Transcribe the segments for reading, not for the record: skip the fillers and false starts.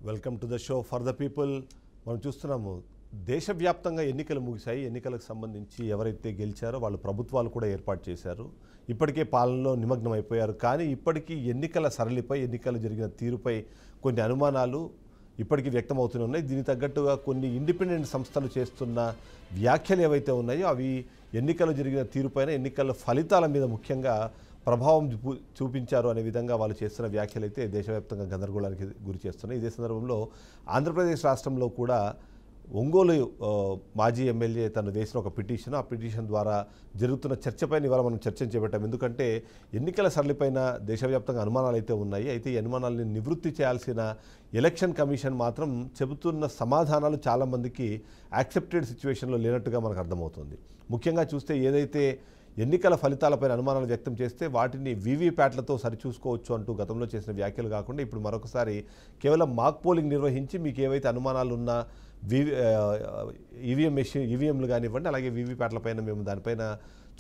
Welcome to the show for the people. మనం చూస్తున్నాము దేశవ్యాప్తంగా ఎన్నికలు ముగిశాయి. ఎన్నికలకు సంబంధించి ఎవరైతే గెలిచారో వాళ్ళు ప్రభుత్వాలు కూడా ఏర్పాటు చేశారు. ఇప్పటికే పాలనలో నిమగ్నం అయిపోయారు. కానీ ఇప్పటికీ ఎన్నికల సరళిపై, ఎన్నికలు జరిగిన తీరుపై కొన్ని అనుమానాలు ఇప్పటికీ వ్యక్తమవుతూనే ఉన్నాయి. దీనికి తగ్గట్టుగా కొన్ని ఇండిపెండెంట్ సంస్థలు చేస్తున్న వ్యాఖ్యలు ఏవైతే ఉన్నాయో అవి ఎన్నికలు జరిగిన తీరుపైన, ఎన్నికల ఫలితాల మీద ముఖ్యంగా ప్రభావం చూపించారు అనే విధంగా వాళ్ళు చేస్తున్న వ్యాఖ్యలు అయితే దేశవ్యాప్తంగా గందరగోళానికి గురి చేస్తున్నాయి. ఇదే సందర్భంలో ఆంధ్రప్రదేశ్ రాష్ట్రంలో కూడా ఒంగోలు మాజీ ఎమ్మెల్యే తను వేసిన ఒక పిటిషన్, ఆ పిటిషన్ ద్వారా జరుగుతున్న చర్చపైన ఇవాళ మనం చర్చను చేపట్టాం. ఎందుకంటే ఎన్నికల సరళిపైన దేశవ్యాప్తంగా అనుమానాలు అయితే ఉన్నాయి. అయితే ఈ అనుమానాలని నివృత్తి చేయాల్సిన ఎలక్షన్ కమిషన్ మాత్రం చెబుతున్న సమాధానాలు చాలామందికి యాక్సెప్టెడ్ సిచ్యువేషన్లో లేనట్టుగా మనకు అర్థమవుతుంది. ముఖ్యంగా చూస్తే ఏదైతే ఎన్నికల ఫలితాలపైన అనుమానాలు వ్యక్తం చేస్తే వాటిని వీవీప్యాట్లతో సరిచూసుకోవచ్చు అంటూ గతంలో చేసిన వ్యాఖ్యలు కాకుండా ఇప్పుడు మరొకసారి కేవలం మాక్ పోలింగ్ నిర్వహించి మీకు ఏవైతే అనుమానాలు ఉన్నా ఈవీఎంలు కానివ్వండి, అలాగే వీవీప్యాట్లపైన మేము దానిపైన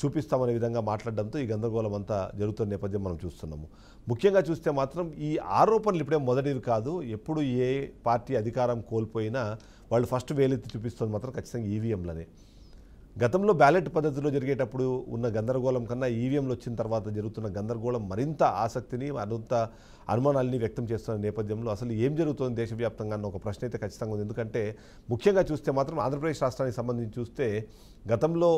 చూపిస్తామనే విధంగా మాట్లాడడంతో ఈ గందరగోళం అంతా జరుగుతున్న నేపథ్యం మనం చూస్తున్నాము. ముఖ్యంగా చూస్తే మాత్రం ఈ ఆరోపణలు ఇప్పుడే మొదటివి కాదు. ఎప్పుడు ఏ పార్టీ అధికారం కోల్పోయినా వాళ్ళు ఫస్ట్ వేలెత్తి చూపిస్తుంది మాత్రం ఖచ్చితంగా ఈవీఎంలనే. గతంలో బ్యాలెట్ పద్ధతిలో జరిగేటప్పుడు ఉన్న గందరగోళం కన్నా ఈవీఎంలు వచ్చిన తర్వాత జరుగుతున్న గందరగోళం మరింత ఆసక్తిని, మరింత అనుమానాలని వ్యక్తం చేస్తున్న నేపథ్యంలో అసలు ఏం జరుగుతుంది దేశవ్యాప్తంగా అన్న ఒక ప్రశ్న అయితే ఖచ్చితంగా ఉంది. ఎందుకంటే ముఖ్యంగా చూస్తే మాత్రం ఆంధ్రప్రదేశ్ రాష్ట్రానికి సంబంధించి చూస్తే గతంలో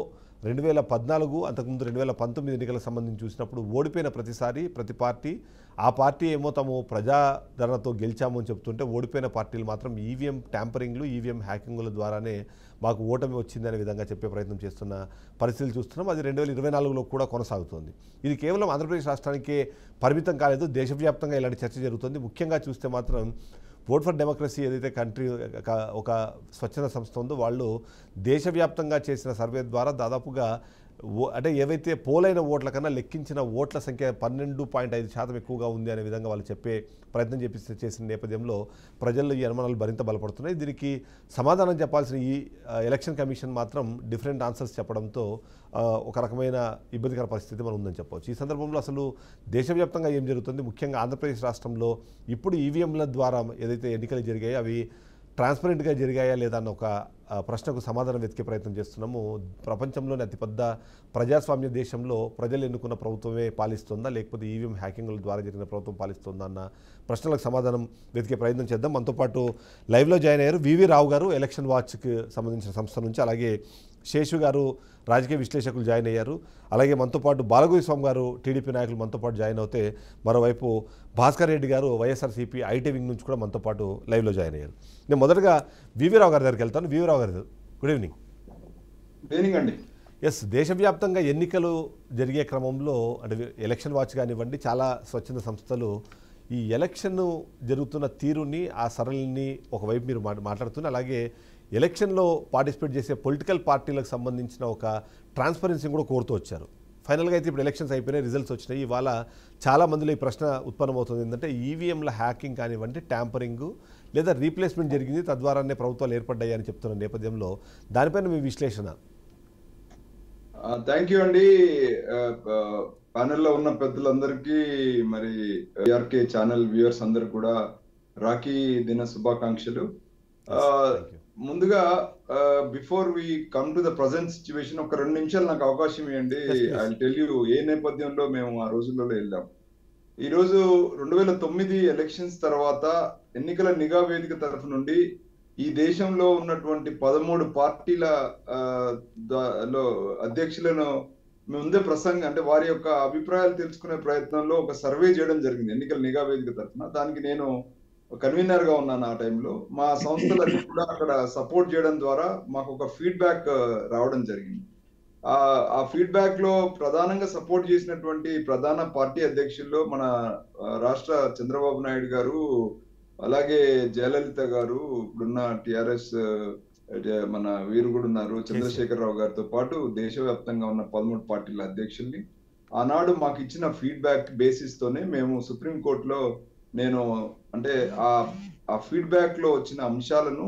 2014 అంతకుముందు 2019 ఎన్నికలకు సంబంధించి చూసినప్పుడు ఓడిపోయిన ప్రతిసారి ప్రతి పార్టీ ఆ పార్టీ ఏమో తాము ప్రజాదరణతో గెలిచాము అని చెప్తుంటే ఓడిపోయిన పార్టీలు మాత్రం ఈవీఎం ట్యాంపరింగ్లు, ఈవీఎం హ్యాకింగ్ల ద్వారానే మాకు ఓటమి వచ్చిందనే విధంగా చెప్పే ప్రయత్నం చేస్తున్న పరిస్థితులు చూస్తున్నాం. అది 2024లో కూడా కొనసాగుతుంది. ఇది కేవలం ఆంధ్రప్రదేశ్ రాష్ట్రానికే పరిమితం కాలేదు, దేశవ్యాప్తంగా ఇలాంటి చర్చ జరుగుతుంది. ముఖ్యంగా చూస్తే మాత్రం ఓట్ ఫర్ డెమోక్రసీ ఏదైతే కంట్రీ ఒక స్వచ్ఛంద సంస్థ ఉందో వాళ్ళు దేశవ్యాప్తంగా చేసిన సర్వే ద్వారా దాదాపుగా అంటే ఏవైతే పోలైన ఓట్ల కన్నా లెక్కించిన ఓట్ల సంఖ్య 12.5% ఎక్కువగా ఉంది అనే విధంగా వాళ్ళు చెప్పే ప్రయత్నం చేసిన నేపథ్యంలో ప్రజల్లో ఈ అనుమానాలు మరింత బలపడుతున్నాయి. దీనికి సమాధానం చెప్పాల్సిన ఈ ఎలక్షన్ కమిషన్ మాత్రం డిఫరెంట్ ఆన్సర్స్ చెప్పడంతో ఒక రకమైన ఇబ్బందికర పరిస్థితి మనం ఉందని చెప్పవచ్చు. ఈ సందర్భంలో అసలు దేశవ్యాప్తంగా ఏం జరుగుతుంది, ముఖ్యంగా ఆంధ్రప్రదేశ్ రాష్ట్రంలో ఇప్పుడు ఈవీఎంల ద్వారా ఏదైతే ఎన్నికలు జరిగాయో అవి ట్రాన్స్పరెంట్గా జరిగాయా లేదా అన్న ఒక ప్రశ్నకు సమాధానం వెతికే ప్రయత్నం చేస్తున్నాము. ప్రపంచంలోని అతిపెద్ద ప్రజాస్వామ్య దేశంలో ప్రజలు ఎన్నుకున్న ప్రభుత్వమే పాలిస్తుందా, లేకపోతే ఈవీఎం హ్యాకింగ్ల ద్వారా జరిగిన ప్రభుత్వం పాలిస్తుందా అన్న ప్రశ్నలకు సమాధానం వెతికే ప్రయత్నం చేద్దాం. మనతో పాటు లైవ్లో జాయిన్ అయ్యారు వివి రావు గారు, ఎలక్షన్ వాచ్కి సంబంధించిన సంస్థ నుంచి, అలాగే శేషు గారు రాజకీయ విశ్లేషకులు జాయిన్ అయ్యారు, అలాగే మనతో పాటు బాలగురి స్వామి గారు టీడీపీ నాయకులు మనతో పాటు జాయిన్ అవుతే మరోవైపు భాస్కర్ రెడ్డి గారు వైఎస్ఆర్సీపీ ఐటీ వింగ్ నుంచి కూడా మనతో పాటు లైవ్లో జాయిన్ అయ్యారు. నేను మొదటగా వివి రావు గారి దగ్గరికి వెళ్తాను. వివి రావు గారు, గుడ్ ఈవినింగ్. గుడ్ ఈవినింగ్ అండి. ఎస్, దేశవ్యాప్తంగా ఎన్నికలు జరిగే క్రమంలో అంటే ఎలక్షన్ వాచ్ కానివ్వండి, చాలా స్వచ్ఛంద సంస్థలు ఈ ఎలక్షన్ జరుగుతున్న తీరుని, ఆ సరళిని ఒకవైపు మీరు మాట్లాడుతున్నారు, అలాగే ఎలక్షన్లో పార్టిసిపేట్ చేసే పొలిటికల్ పార్టీలకు సంబంధించిన ఒక ట్రాన్స్పరెన్సీ కూడా కోరుతూ వచ్చారు. ఫైనల్గా అయితే ఇప్పుడు ఎలక్షన్స్ అయిపోయినాయి, రిజల్ట్స్ వచ్చినాయి. ఇవాళ చాలా మందిలో ఈ ప్రశ్న ఉత్పన్నమవుతుంది ఏంటంటే ఈవీఎంల హ్యాకింగ్ కానివ్వండి, ట్యాంపరింగ్ లేదా రీప్లేస్మెంట్ జరిగింది, తద్వారానే ప్రభుత్వాలు ఏర్పడ్డాయి అని చెప్తున్న నేపథ్యంలో దానిపైన మీ విశ్లేషణ. థ్యాంక్ యూ అండి. ప్యానెల్లో ఉన్న పెద్దలందరికీ, మరి ఆర్కే ఛానల్ వ్యూయర్స్ అందరు కూడా రాఖీ దిన శుభాకాంక్షలు. ముందుగా before we come to the present situation ఒక 2 నిమిషాలు నాకు అవకాశం ఇవ్వండి. ఐ టెల్ యూ ఏ నేపథ్యంలో మేము ఆ రోజుల్లో వెళ్ళాం. ఈ రోజు 2009 ఎలక్షన్స్ తర్వాత ఎన్నికల నిఘా వేదిక తరఫు నుండి ఈ దేశంలో ఉన్నటువంటి 13 పార్టీల అధ్యక్షులను ముందే అంటే వారి యొక్క అభిప్రాయాలు తెలుసుకునే ప్రయత్నంలో ఒక సర్వే చేయడం జరిగింది ఎన్నికల నిఘా వేదిక తరఫున. దానికి నేను కన్వీనర్ గా ఉన్నాను. ఆ టైంలో మా సంస్థలన్నీ కూడా అక్కడ సపోర్ట్ చేయడం ద్వారా మాకు ఒక ఫీడ్బ్యాక్ రావడం జరిగింది. ఆ ఫీడ్బ్యాక్ లో ప్రధానంగా సపోర్ట్ చేసినటువంటి ప్రధాన పార్టీ అధ్యక్షుల్లో మన రాష్ట్ర చంద్రబాబు నాయుడు గారు, అలాగే జయలలిత గారు, ఇప్పుడున్న టిఆర్ఎస్ మన వీరు కూడా ఉన్నారు, చంద్రశేఖరరావు గారితో పాటు దేశవ్యాప్తంగా ఉన్న 13 పార్టీల అధ్యక్షుల్ని ఆనాడు మాకు ఇచ్చిన ఫీడ్బ్యాక్ బేసిస్ తోనే మేము సుప్రీంకోర్టులో నేను అంటే ఆ ఫీడ్బ్యాక్ లో వచ్చిన అంశాలను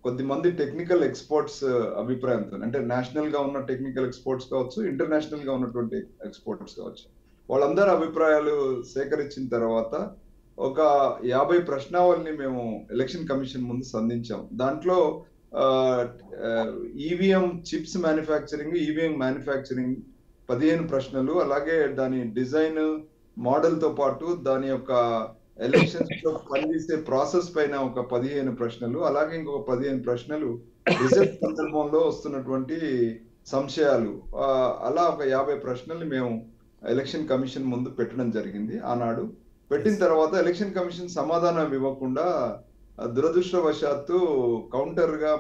కొద్దిమంది టెక్నికల్ ఎక్స్పర్ట్స్ అభిప్రాయంతో, అంటే నేషనల్ గా ఉన్న టెక్నికల్ ఎక్స్పర్ట్స్ కావచ్చు, ఇంటర్నేషనల్ గా ఉన్నటువంటి ఎక్స్పర్ట్స్ కావచ్చు, వాళ్ళందరి అభిప్రాయాలు సేకరించిన తర్వాత ఒక 50 ప్రశ్నావళిని మేము ఎలక్షన్ కమిషన్ ముందు సంధించాం. దాంట్లో EVM chips manufacturing, EVM manufacturing 15 ప్రశ్నలు, అలాగే దాని డిజైన్ మోడల్ తో పాటు దాని యొక్క ఎలక్షన్స్ లో పనిచేసే ప్రాసెస్ పైన ఒక 15 ప్రశ్నలు, అలాగే ఇంకొక 15 ప్రశ్నలు రిజల్ట్ సందర్భంలో వస్తున్నటువంటి సంశయాలు, అలా ఒక 50 ప్రశ్నల్ని మేము ఎలక్షన్ కమిషన్ ముందు పెట్టడం జరిగింది. ఆనాడు పెట్టిన తర్వాత ఎలక్షన్ కమిషన్ సమాధానం ఇవ్వకుండా దురదృష్టవశాత్తు కౌంటర్ గా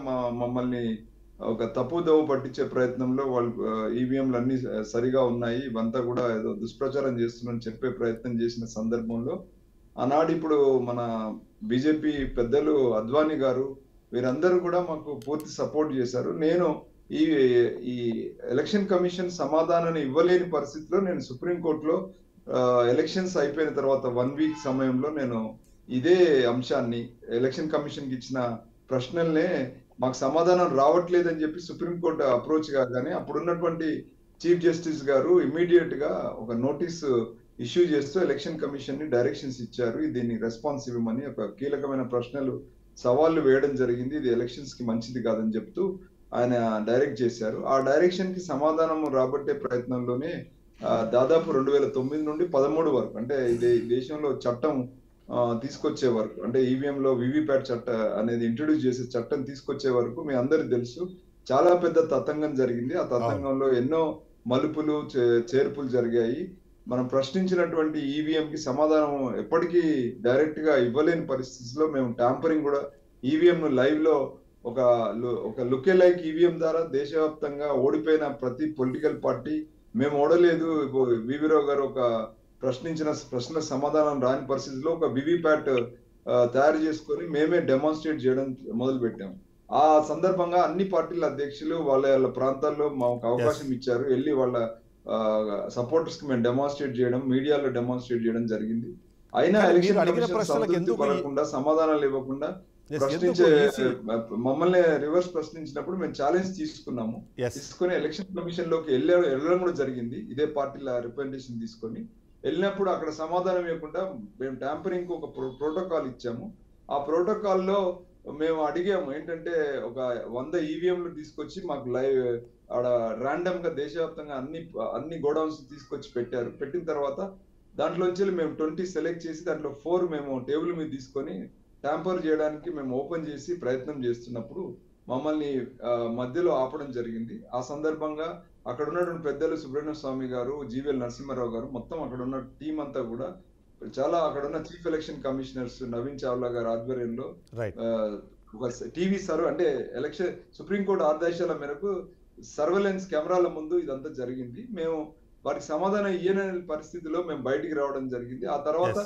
మమ్మల్ని ఒక తప్పుదోవ పట్టించే ప్రయత్నంలో వాళ్ళు ఈవీఎంలు అన్ని సరిగా ఉన్నాయి, ఇవంతా కూడా ఏదో దుష్ప్రచారం చేస్తున్నారని చెప్పే ప్రయత్నం చేసిన సందర్భంలో ఆనాడు ఇప్పుడు మన బీజేపీ పెద్దలు అద్వానీ గారు వీరందరూ కూడా మాకు పూర్తి సపోర్ట్ చేశారు. నేను ఈ ఎలక్షన్ కమిషన్ సమాధానాన్ని ఇవ్వలేని పరిస్థితిలో నేను సుప్రీంకోర్టులో ఎలక్షన్స్ అయిపోయిన తర్వాత 1 వీక్ సమయంలో నేను ఇదే అంశాన్ని ఎలక్షన్ కమిషన్ కి ఇచ్చిన ప్రశ్నల్నే మాకు సమాధానం రావట్లేదని చెప్పి సుప్రీంకోర్టు అప్రోచ్ కాగానే అప్పుడున్నటువంటి చీఫ్ జస్టిస్ గారు ఇమీడియట్ గా ఒక నోటీస్ ఇష్యూ చేస్తూ ఎలక్షన్ కమిషన్ ని డైరెక్షన్స్ ఇచ్చారు. దీన్ని రెస్పాన్స్ ఇవ్వమని ఒక కీలకమైన ప్రశ్నలు సవాళ్లు వేయడం జరిగింది. ఇది ఎలక్షన్స్ కి మంచిది కాదని చెప్తూ ఆయన డైరెక్ట్ చేశారు. ఆ డైరెక్షన్ కి సమాధానం రాబట్టే ప్రయత్నంలోనే దాదాపు 2009 నుండి 13 వరకు, అంటే ఇది దేశంలో చట్టం తీసుకొచ్చే వరకు, అంటే ఈవీఎం లో వివిప్యాట్ చట్ట అనేది ఇంట్రొడ్యూస్ చేసే చట్టం తీసుకొచ్చే వరకు మీ అందరికి తెలుసు చాలా పెద్ద తతంగం జరిగింది. ఆ తతంగంలో ఎన్నో మలుపులు చేర్పులు జరిగాయి. మనం ప్రశ్నించినటువంటి ఈవీఎం కి సమాధానం ఎప్పటికీ డైరెక్ట్ గా ఇవ్వలేని పరిస్థితిలో మేము ట్యాంపరింగ్ కూడా ఈవీఎం ను లైవ్ లో ఒక లుకే లైక్ ఈవీఎం ద్వారా దేశవ్యాప్తంగా ఓడిపోయిన ప్రతి పొలిటికల్ పార్టీ మేము ఓడలేదు, వివిరావు గారు ఒక ప్రశ్నించిన ప్రశ్న సమాధానం రాని పరిస్థితిలో ఒక వివిప్యాట్ తయారు చేసుకొని మేమే డెమాన్స్ట్రేట్ చేయడం మొదలు పెట్టాము. ఆ సందర్భంగా అన్ని పార్టీల అధ్యక్షులు వాళ్ళ ప్రాంతాల్లో మాకు అవకాశం ఇచ్చారు, వెళ్ళి వాళ్ళ సపోర్టర్స్ కి మేము డెమాన్స్ట్రేట్ చేయడం, మీడియాలో డెమాన్స్ట్రేట్ చేయడం జరిగింది. అయినా ఎలక్షన్ కమిషన్ పడకుండా సమాధానాలు ఇవ్వకుండా ప్రశ్నించే మమ్మల్ని రివర్స్ ప్రశ్నించినప్పుడు మేము ఛాలెంజ్ తీసుకున్నాము. తీసుకుని ఎలక్షన్ కమిషన్ లోకి వెళ్ళడం కూడా జరిగింది. ఇదే పార్టీల రిప్రజెంటేషన్ తీసుకొని వెళ్ళినప్పుడు అక్కడ సమాధానం ఇవ్వకుండా మేము ట్యాంపరింగ్ ఒక ప్రోటోకాల్ ఇచ్చాము. ఆ ప్రోటోకాల్ లో మేము అడిగాము ఏంటంటే ఒక 100 ఈవీఎంలు తీసుకొచ్చి మాకు లైవ్ ఆడ ర్యాండమ్ గా దేశవ్యాప్తంగా అన్ని గోడౌన్స్ తీసుకొచ్చి పెట్టారు. పెట్టిన తర్వాత దాంట్లోంచి మేము 20 సెలెక్ట్ చేసి దాంట్లో 4 మేము టేబుల్ మీద తీసుకొని ట్యాంపర్ చేయడానికి మేము ఓపెన్ చేసి ప్రయత్నం చేస్తున్నప్పుడు మమ్మల్ని మధ్యలో ఆపడం జరిగింది. ఆ సందర్భంగా అక్కడ ఉన్నటువంటి పెద్దలు సుబ్రహ్మణ్య స్వామి గారు, జీవీఎల్ నరసింహారావు గారు, మొత్తం అక్కడ ఉన్న టీం అంతా కూడా చాలా అక్కడ ఉన్న chief election commissioners Naveen Chawla గారి ఆధ్వర్యంలో ఒక టీవీ అంటే ఎలక్షన్ సుప్రీంకోర్టు ఆదేశాల మేరకు సర్వేలెన్స్ కెమెరాల ముందు ఇదంతా జరిగింది. మేము వారికి సమాధానం ఇయ్యని పరిస్థితిలో మేము బయటికి రావడం జరిగింది. ఆ తర్వాత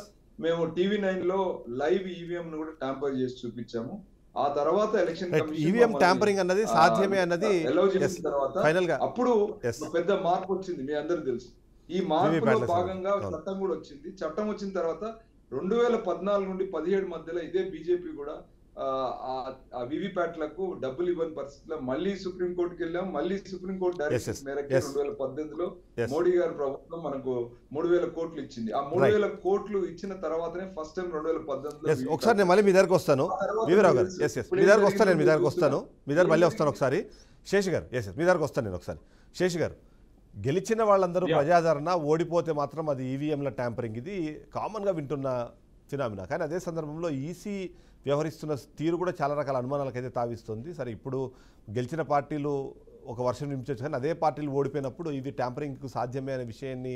మేము టీవీ9 లో లైవ్ ఈవీఎం ను కూడా ట్యాంపర్ చేసి చూపించాము. ఆ తర్వాత ఎలక్షన్ కమిషన్ ఈవీఎం ట్యాంపరింగ్ అన్నది సాధ్యమే అన్నది అలౌ చేసిన తర్వాత అప్పుడు పెద్ద మార్పు వచ్చింది, మీ అందరికి తెలుసు. ఈ మార్పులో భాగంగా చట్టం కూడా వచ్చింది. చట్టం వచ్చిన తర్వాత 2014 నుండి 17 మధ్యలో ఇదే బీజేపీ కూడా ఆ వివిప్యాట్లకు డబ్బులు ఇవ్వని పరిస్థితిలో మళ్ళీ సుప్రీంకోర్టుకి వెళ్ళాం. మళ్ళీ సుప్రీంకోర్టు డైరెక్షన్ మేరకు 2018లో మోడీ గారి ప్రభుత్వం మనకు 3000 కోట్లు ఇచ్చింది. ఆ 3000 కోట్లు ఇచ్చిన తర్వాతనే ఫస్ట్ టైం 2018లో ఒకసారి నేను మళ్ళీ మీ దగ్గరకు వస్తాను వివిరావు గారు. మీ దగ్గరకు వస్తాను, నేను మీ దగ్గరకు వస్తాను, మీ దగ్గర మళ్ళీ వస్తాను ఒకసారి. శేషి గారు మీ దగ్గరకు వస్తాను నేను ఒకసారి. శేషి గారు, గెలిచిన వాళ్ళందరూ ప్రజాదరణ, ఓడిపోతే మాత్రం అది ఈవీఎంల ట్యాంపరింగ్, ఇది కామన్గా వింటున్న ఫినామినా. కానీ అదే సందర్భంలో ఈసీ వ్యవహరిస్తున్న తీరు కూడా చాలా రకాల అనుమానాలకైతే తావిస్తుంది. సరే, ఇప్పుడు గెలిచిన పార్టీలు ఒక వర్షం నింపించవచ్చు, కానీ అదే పార్టీలు ఓడిపోయినప్పుడు ఇది ట్యాంపరింగ్కు సాధ్యమే అనే విషయాన్ని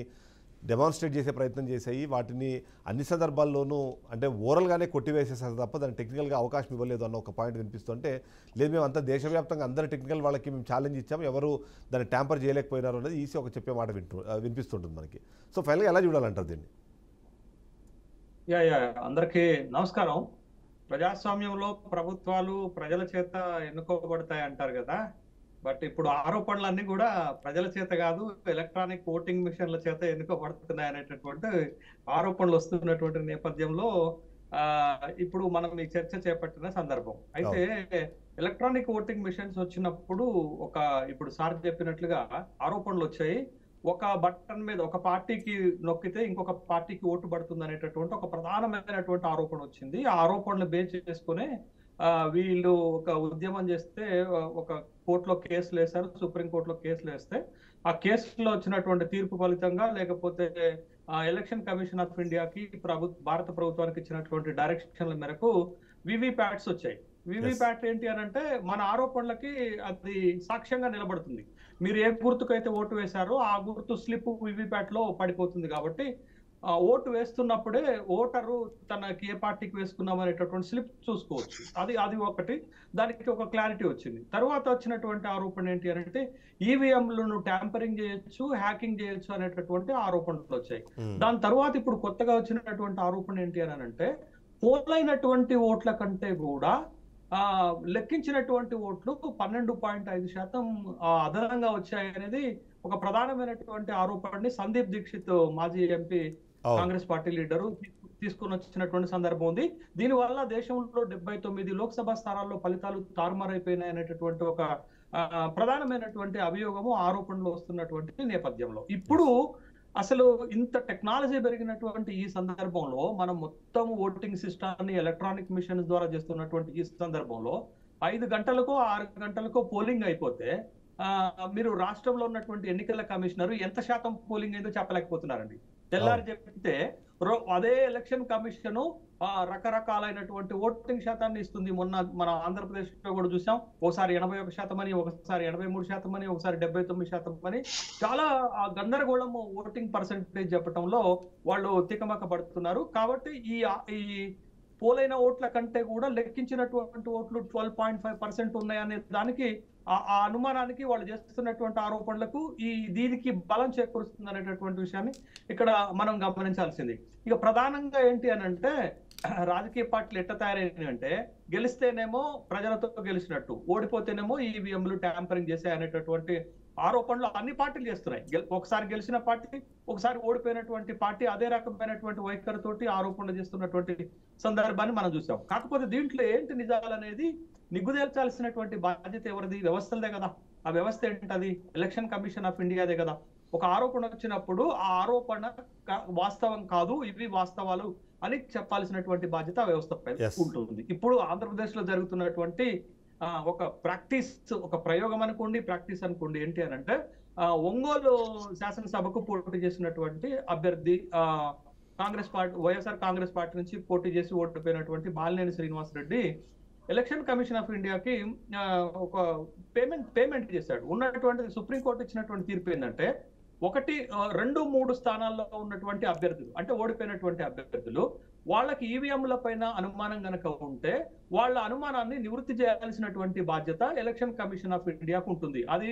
డెమాన్స్ట్రేట్ చేసే ప్రయత్నం చేశాయి. వాటిని అన్ని సందర్భాల్లోనూ అంటే ఓరల్గానే కొట్టివేసేసారు తప్ప దాన్ని టెక్నికల్గా అవకాశం ఇవ్వలేదు అన్న ఒక పాయింట్ వినిపిస్తుంటే, లేదు మేము అంతా దేశవ్యాప్తంగా అందరి టెక్నికల్ వాళ్ళకి మేము ఛాలెంజ్ ఇచ్చాము, ఎవరు దాన్ని ట్యాంపర్ చేయలేకపోయినారు అనేది ఈసీ ఒక చెప్పే మాట వినిపిస్తుంటుంది మనకి. సో ఫైనల్గా ఎలా చూడాలంటారు దీన్ని? అందరికీ నమస్కారం. ప్రజాస్వామ్యంలో ప్రభుత్వాలు ప్రజల చేత ఎన్నుకోబడతాయి అంటారు కదా, బట్ ఇప్పుడు ఆరోపణలన్నీ కూడా ప్రజల చేత కాదు, ఎలక్ట్రానిక్ ఓటింగ్ మిషన్ల చేత ఎన్నుకోబడుతున్నాయి అనేటటువంటి ఆరోపణలు వస్తున్నటువంటి నేపథ్యంలో ఇప్పుడు మనం ఈ చర్చ చేపట్టిన సందర్భం. అయితే ఎలక్ట్రానిక్ ఓటింగ్ మిషన్స్ వచ్చినప్పుడు ఇప్పుడు సార్ చెప్పినట్లుగా ఆరోపణలు వచ్చాయి. ఒక బటన్ మీద ఒక పార్టీకి నొక్కితే ఇంకొక పార్టీకి ఓటు పడుతుంది అనేటటువంటి ఒక ప్రధానమైనటువంటి ఆరోపణ వచ్చింది. ఆ ఆరోపణలు బేస్ చేసుకునే వీళ్ళు ఒక ఉద్యమం చేస్తే ఒక కోర్టులో కేసులు వేశారు, సుప్రీంకోర్టులో కేసులు వేస్తే ఆ కేసులో వచ్చినటువంటి తీర్పు ఫలితంగా లేకపోతే ఎలక్షన్ కమిషన్ ఆఫ్ ఇండియాకి భారత ప్రభుత్వానికి ఇచ్చినటువంటి డైరెక్షన్ల మేరకు వివిప్యాట్స్ వచ్చాయి. వివిప్యాట్ ఏంటి అని అంటే మన ఆరోపణలకి అది సాక్ష్యంగా నిలబడుతుంది. మీరు ఏ గుర్తుకైతే ఓటు వేశారో ఆ గుర్తు స్లిప్ వివిప్యాట్ లో పడిపోతుంది. కాబట్టి ఓటు వేస్తున్నప్పుడే ఓటరు తనకి ఏ పార్టీకి వేసుకున్నాం అనేటటువంటి స్లిప్ చూసుకోవచ్చు. అది ఒకటి, దానికి ఒక క్లారిటీ వచ్చింది. తర్వాత వచ్చినటువంటి ఆరోపణ ఏంటి అని అంటే ఈవీఎంలను ట్యాంపరింగ్ చేయొచ్చు, హ్యాకింగ్ చేయొచ్చు అనేటటువంటి ఆరోపణలు వచ్చాయి. దాని తర్వాత ఇప్పుడు కొత్తగా వచ్చినటువంటి ఆరోపణ ఏంటి అని అంటే పోలైనటువంటి ఓట్ల కంటే కూడా లెక్కించినటువంటి ఓట్లు 12.5% అదనంగా వచ్చాయి అనేది ఒక ప్రధానమైనటువంటి ఆరోపణని సందీప్ దీక్షిత్ మాజీ ఎంపీ కాంగ్రెస్ పార్టీ లీడరు తీసుకుని వచ్చినటువంటి సందర్భం ఉంది. దీనివల్ల దేశంలో 79 లోక్సభ స్థానాల్లో ఫలితాలు తారుమారైపోయినాయి అనేటటువంటి ఒక ప్రధానమైనటువంటి అభియోగము ఆరోపణలు వస్తున్నటువంటి నేపథ్యంలో ఇప్పుడు అసలు ఇంత టెక్నాలజీ పెరిగినటువంటి ఈ సందర్భంలో మనం మొత్తం ఓటింగ్ సిస్టాన్ని ఎలక్ట్రానిక్ మిషన్స్ ద్వారా చేస్తున్నటువంటి ఈ సందర్భంలో 5 గంటలకో 6 గంటలకో పోలింగ్ అయిపోతే మీరు రాష్ట్రంలో ఉన్నటువంటి ఎన్నికల కమిషనర్ ఎంత శాతం పోలింగ్ అయిందో చెప్పలేకపోతున్నారండి. తెల్లారి చెప్తే అదే ఎలక్షన్ కమిషన్ రకరకాలైనటువంటి ఓటింగ్ శాతాన్ని ఇస్తుంది. మొన్న మన ఆంధ్రప్రదేశ్ లో కూడా చూసాం, ఒకసారి 81% అని, ఒకసారి 83% అని, ఒకసారి 79% అని చాలా గందరగోళం ఓటింగ్ పర్సెంటేజ్ చెప్పడంలో వాళ్ళు తికమక పడుతున్నారు. కాబట్టి ఈ పోలైన ఓట్ల కంటే కూడా లెక్కించినటువంటి ఓట్లు 12.5% ఉన్నాయనే దానికి ఆ అనుమానానికి వాళ్ళు చేస్తున్నటువంటి ఆరోపణలకు దీనికి బలం చేకూరుస్తుంది అనేటటువంటి విషయాన్ని ఇక్కడ మనం గమనించాల్సింది. ఇక ప్రధానంగా ఏంటి అని అంటే రాజకీయ పార్టీలు ఎట్ట తయారైనాయి అంటే గెలిస్తేనేమో ప్రజలతో గెలిచినట్టు, ఓడిపోతేనేమో ఈవీఎంలు ట్యాంపరింగ్ చేసే అనేటటువంటి ఆరోపణలు అన్ని పార్టీలు చేస్తున్నాయి. ఒకసారి గెలిచిన పార్టీ, ఒకసారి ఓడిపోయినటువంటి పార్టీ అదే రకమైనటువంటి వైఖరితోటి ఆరోపణలు చేస్తున్నటువంటి సందర్భాన్ని మనం చూసాం. కాకపోతే దీంట్లో ఏంటి నిజాలు అనేది నిగ్గుదేల్చాల్సినటువంటి బాధ్యత ఎవరిది? వ్యవస్థలదే కదా. ఆ వ్యవస్థ ఏంటది? ఎలక్షన్ కమిషన్ ఆఫ్ ఇండియాదే కదా. ఒక ఆరోపణ వచ్చినప్పుడు ఆ ఆరోపణ వాస్తవం కాదు, ఇవి వాస్తవాలు అని చెప్పాల్సినటువంటి బాధ్యత వ్యవస్థ ఉంటుంది. ఇప్పుడు ఆంధ్రప్రదేశ్ లో జరుగుతున్నటువంటి ఒక ప్రాక్టీస్, ఒక ప్రయోగం అనుకోండి, ప్రాక్టీస్ అనుకోండి ఏంటి అని అంటే ఒంగోలు శాసనసభకు పోటీ చేసినటువంటి అభ్యర్థి Congress party, YSR Congress party నుంచి పోటీ చేసి ఓడిపోయినటువంటి Balineni Srinivasa Reddy election commission of ఇండియాకి ఒక పేమెంట్ చేశాడు. ఉన్నటువంటి సుప్రీంకోర్టు ఇచ్చినటువంటి తీర్పు ఏంటంటే 1, 2, 3 స్థానాల్లో ఉన్నటువంటి అభ్యర్థులు అంటే ఓడిపోయినటువంటి అభ్యర్థులు వాళ్ళకి ఈవీఎంల పైన అనుమానం గనక ఉంటే వాళ్ళ అనుమానాన్ని నివృత్తి చేయాల్సినటువంటి బాధ్యత ఎలక్షన్ కమిషన్ ఆఫ్ ఇండియాకు ఉంటుంది. అది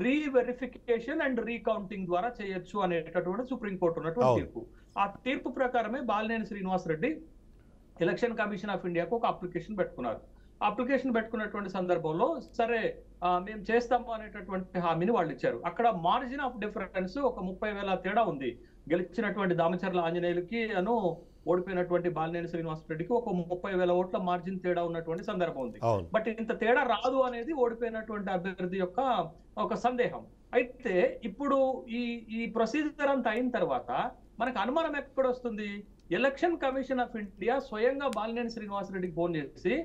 రీవెరిఫికేషన్ అండ్ రీకౌంటింగ్ ద్వారా చేయొచ్చు అనేటటువంటి సుప్రీంకోర్టు ఉన్నటువంటి తీర్పు. ఆ తీర్పు ప్రకారమే Balineni Srinivasa Reddy election commission of ఇండియాకు ఒక అప్లికేషన్ పెట్టుకున్నారు. అప్లికేషన్ పెట్టుకున్నటువంటి సందర్భంలో సరే మేము చేస్తాము అనేటటువంటి హామీని వాళ్ళు ఇచ్చారు. అక్కడ మార్జిన్ ఆఫ్ డిఫరెన్స్ ఒక 30,000 తేడా ఉంది. గెలిచినటువంటి దామచర్ల ఆంజనేయులకి ఓడిపోయినటువంటి బాలినేని శ్రీనివాసరెడ్డికి ఒక 30,000 ఓట్ల మార్జిన్ తేడా ఉన్నటువంటి సందర్భం ఉంది. బట్ ఇంత తేడా రాదు అనేది ఓడిపోయినటువంటి అభ్యర్థి యొక్క ఒక సందేహం. అయితే ఇప్పుడు ఈ ప్రొసీజర్ అంతా అయిన తర్వాత మనకు అనుమానం ఎక్కడ వస్తుంది? ఎలక్షన్ కమిషన్ ఆఫ్ ఇండియా స్వయంగా బాలినేని శ్రీనివాసరెడ్డికి ఫోన్ చేసి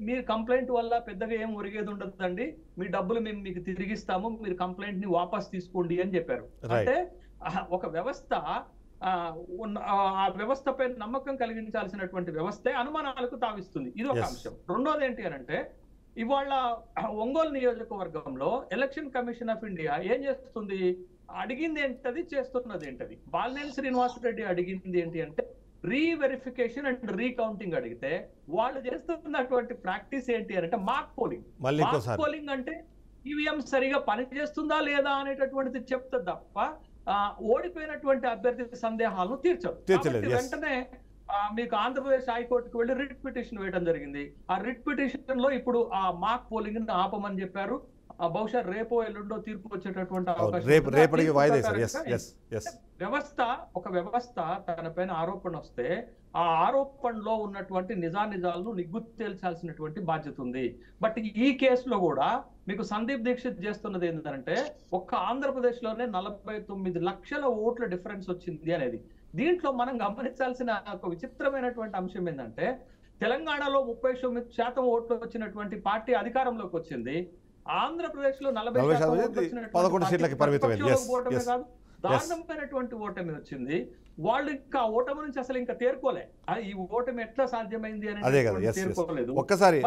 మీరు కంప్లైంట్ వల్ల పెద్దగా ఏం ఒరిగేది ఉండదండి, మీ డబ్బులు మేము మీకు తిరిగిస్తాము, మీరు కంప్లైంట్ ని వాపస్ తీసుకోండి అని చెప్పారు. అంటే ఒక వ్యవస్థ ఆ వ్యవస్థపై నమ్మకం కలిగించాల్సినటువంటి వ్యవస్థే అనుమానాలకు తావిస్తుంది. ఇది ఒక అంశం. రెండోది ఏంటి అని అంటే ఇవాళ ఒంగోలు నియోజకవర్గంలో ఎలక్షన్ కమిషన్ ఆఫ్ ఇండియా ఏం చేస్తుంది? అడిగింది ఏంటది, చేస్తున్నది ఏంటది? బాలినేని శ్రీనివాసరెడ్డి అడిగింది ఏంటి అంటే రీవెరిఫికేషన్ అండ్ రీకౌంటింగ్ అడిగితే వాళ్ళు చేస్తున్నటువంటి ప్రాక్టీస్ ఏంటి అంటే మాక్ పోలింగ్. మాక్ పోలింగ్ అంటే ఈవీఎం సరిగా పనిచేస్తుందా లేదా అనేటటువంటిది చెప్తే తప్ప ఓడిపోయినటువంటి అభ్యర్థి సందేహాలను తీర్చదు. వెంటనే మీకు ఆంధ్రప్రదేశ్ హైకోర్టుకు వెళ్ళి రిట్ పిటిషన్ వేయడం జరిగింది. ఆ రిట్ పిటిషన్ లో ఇప్పుడు ఆ మాక్ పోలింగ్ ని ఆపమని చెప్పారు. బహుశా రేపో ఎల్లుండో తీర్పు వచ్చేటటువంటి అవకాశం. ఒక వ్యవస్థ తన పైన ఆరోపణ వస్తే ఆ ఆరోపణలో ఉన్నటువంటి నిజానిజాలను నిగ్గు తేల్చాల్సినటువంటి బాధ్యత ఉంది. బట్ ఈ కేసులో కూడా మీకు సందీప్ దీక్షిత్ చేస్తున్నది ఏంటంటే ఒక్క ఆంధ్రప్రదేశ్ లోనే 49 లక్షల ఓట్ల డిఫరెన్స్ వచ్చింది అనేది. దీంట్లో మనం గమనించాల్సిన ఒక విచిత్రమైనటువంటి అంశం ఏంటంటే తెలంగాణలో 39% ఓట్లు వచ్చినటువంటి పార్టీ అధికారంలోకి వచ్చింది. ఆంధ్రప్రదేశ్ లో 40% ఓట్లు వచ్చినటువంటి 11 సీట్లకి పరిమితమైంది. ఓటమే కాదు, దారుణమైనటువంటి ఓటమి వచ్చింది. వాళ్ళు ఇంకా ఓటమి నుంచి అసలు ఇంకా తేరుకోలే. ఈ ఓటమి ఎట్లా సాధ్యమైంది అని తేరుకోలేదు. ఒకసారి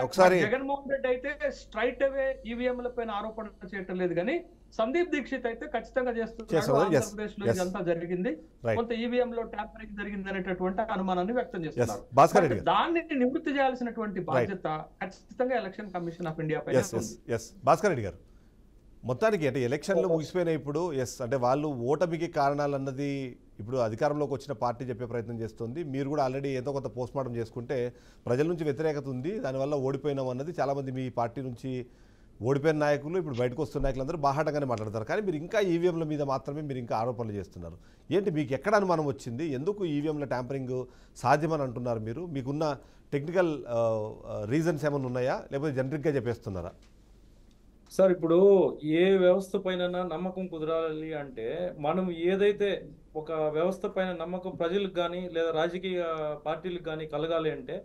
జగన్మోహన్ రెడ్డి అయితే స్ట్రైట్ అవే ఈవీఎంల పైన ఆరోపణ చేయటం లేదు, కానీ సందీప్ దీక్షిత్ అయితే ఖచ్చితంగా చేస్తున్నారు. ఆంధ్రప్రదేశ్ లో ఇదంతా జరిగింది, కొంత ఈవీఎం లో ట్యాంపరింగ్ జరిగింది అనేటటువంటి అనుమానాన్ని వ్యక్తం చేస్తున్నారు. దాన్ని నివృత్తి చేయాల్సినటువంటి బాధ్యత ఖచ్చితంగా ఎలక్షన్ కమిషన్ ఆఫ్ ఇండియా పైన ఉంది. భాస్కర్ రెడ్డి గారు, మొత్తానికి అంటే ఎలక్షన్లు ముగిసిపోయినాయి ఇప్పుడు. అంటే వాళ్ళు ఓటమికి కారణాలన్నది ఇప్పుడు అధికారంలోకి వచ్చిన పార్టీ చెప్పే ప్రయత్నం చేస్తుంది. మీరు కూడా ఆల్రెడీ ఏదో కొంత పోస్ట్ మార్టం చేసుకుంటే ప్రజల నుంచి వ్యతిరేకత ఉంది, దానివల్ల ఓడిపోయినాం అన్నది చాలామంది మీ పార్టీ నుంచి ఓడిపోయిన నాయకులు ఇప్పుడు బయటకు వస్తున్న నాయకులందరూ బాహాటంగానే మాట్లాడతారు. కానీ మీరు ఇంకా ఈవీఎంల మీద మాత్రమే మీరు ఇంకా ఆరోపణలు చేస్తున్నారు. ఏంటి మీకు ఎక్కడ అనుమానం వచ్చింది? ఎందుకు ఈవీఎంల ట్యాంపరింగ్ సాధ్యమని అంటున్నారు మీరు? మీకున్న టెక్నికల్ రీజన్స్ ఏమైనా ఉన్నాయా, లేకపోతే జనరిక్గా చెప్పేస్తున్నారా? సార్, ఇప్పుడు ఏ వ్యవస్థ పైన నమ్మకం కుదరాలి అంటే మనం ఏదైతే ఒక వ్యవస్థ పైన నమ్మకం ప్రజలకు కానీ లేదా రాజకీయ పార్టీలకు కానీ కలగాలి అంటే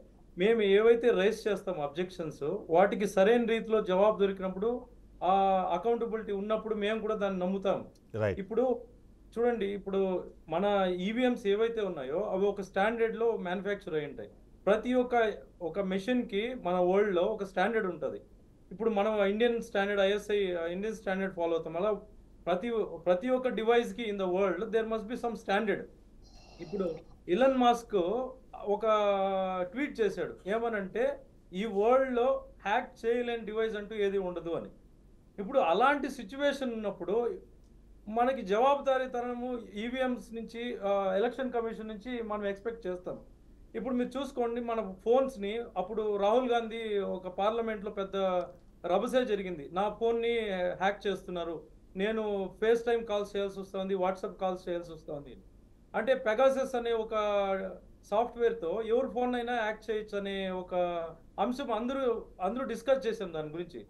మేము ఏవైతే రైజ్ చేస్తాం అబ్జెక్షన్స్, వాటికి సరైన రీతిలో జవాబు దొరికినప్పుడు, ఆ అకౌంటబిలిటీ ఉన్నప్పుడు మేము కూడా దాన్ని నమ్ముతాం. ఇప్పుడు చూడండి, ఇప్పుడు మన ఈవీఎంస్ ఏవైతే ఉన్నాయో అవి ఒక స్టాండర్డ్ లో మ్యానుఫ్యాక్చర్ అయి ఉంటాయి. ప్రతి ఒక్క మెషిన్ కి మన వరల్డ్ లో ఒక స్టాండర్డ్ ఉంటుంది. ఇప్పుడు మనం Indian standard ISI Indian standard follow అవుతాం. అలా ప్రతి ఒక్క డివైస్ కి in the world there must be some standard. ఇప్పుడు ఇలన్ మాస్క్ ఒక ట్వీట్ చేశాడు, ఏమనంటే ఈ వరల్డ్ లో హ్యాక్ చేయలేని డివైస్ అంటూ ఏది ఉండదు అని. ఇప్పుడు అలాంటి సిచ్యువేషన్ ఉన్నప్పుడు మనకి జవాబుదారీతనము ఈవీఎంస్ నుంచి ఎలక్షన్ కమిషన్ నుంచి మనం ఎక్స్పెక్ట్ చేస్తాం. ఇప్పుడు మీరు చూసుకోండి, మన ఫోన్స్ని అప్పుడు రాహుల్ గాంధీ ఒక పార్లమెంట్లో పెద్ద రభసే జరిగింది, నా ఫోన్ని హ్యాక్ చేస్తున్నారు, నేను ఫేస్ టైం కాల్స్ చేయాల్సి వస్తుంది, వాట్సాప్ కాల్స్ చేయాల్సి వస్తుంది. అంటే పెగాసస్ అనే ఒక సాఫ్ట్వేర్తో ఎవరి ఫోన్ అయినా హ్యాక్ చేయొచ్చు అనే ఒక అంశం అందరూ డిస్కస్ చేసాం దాని గురించి.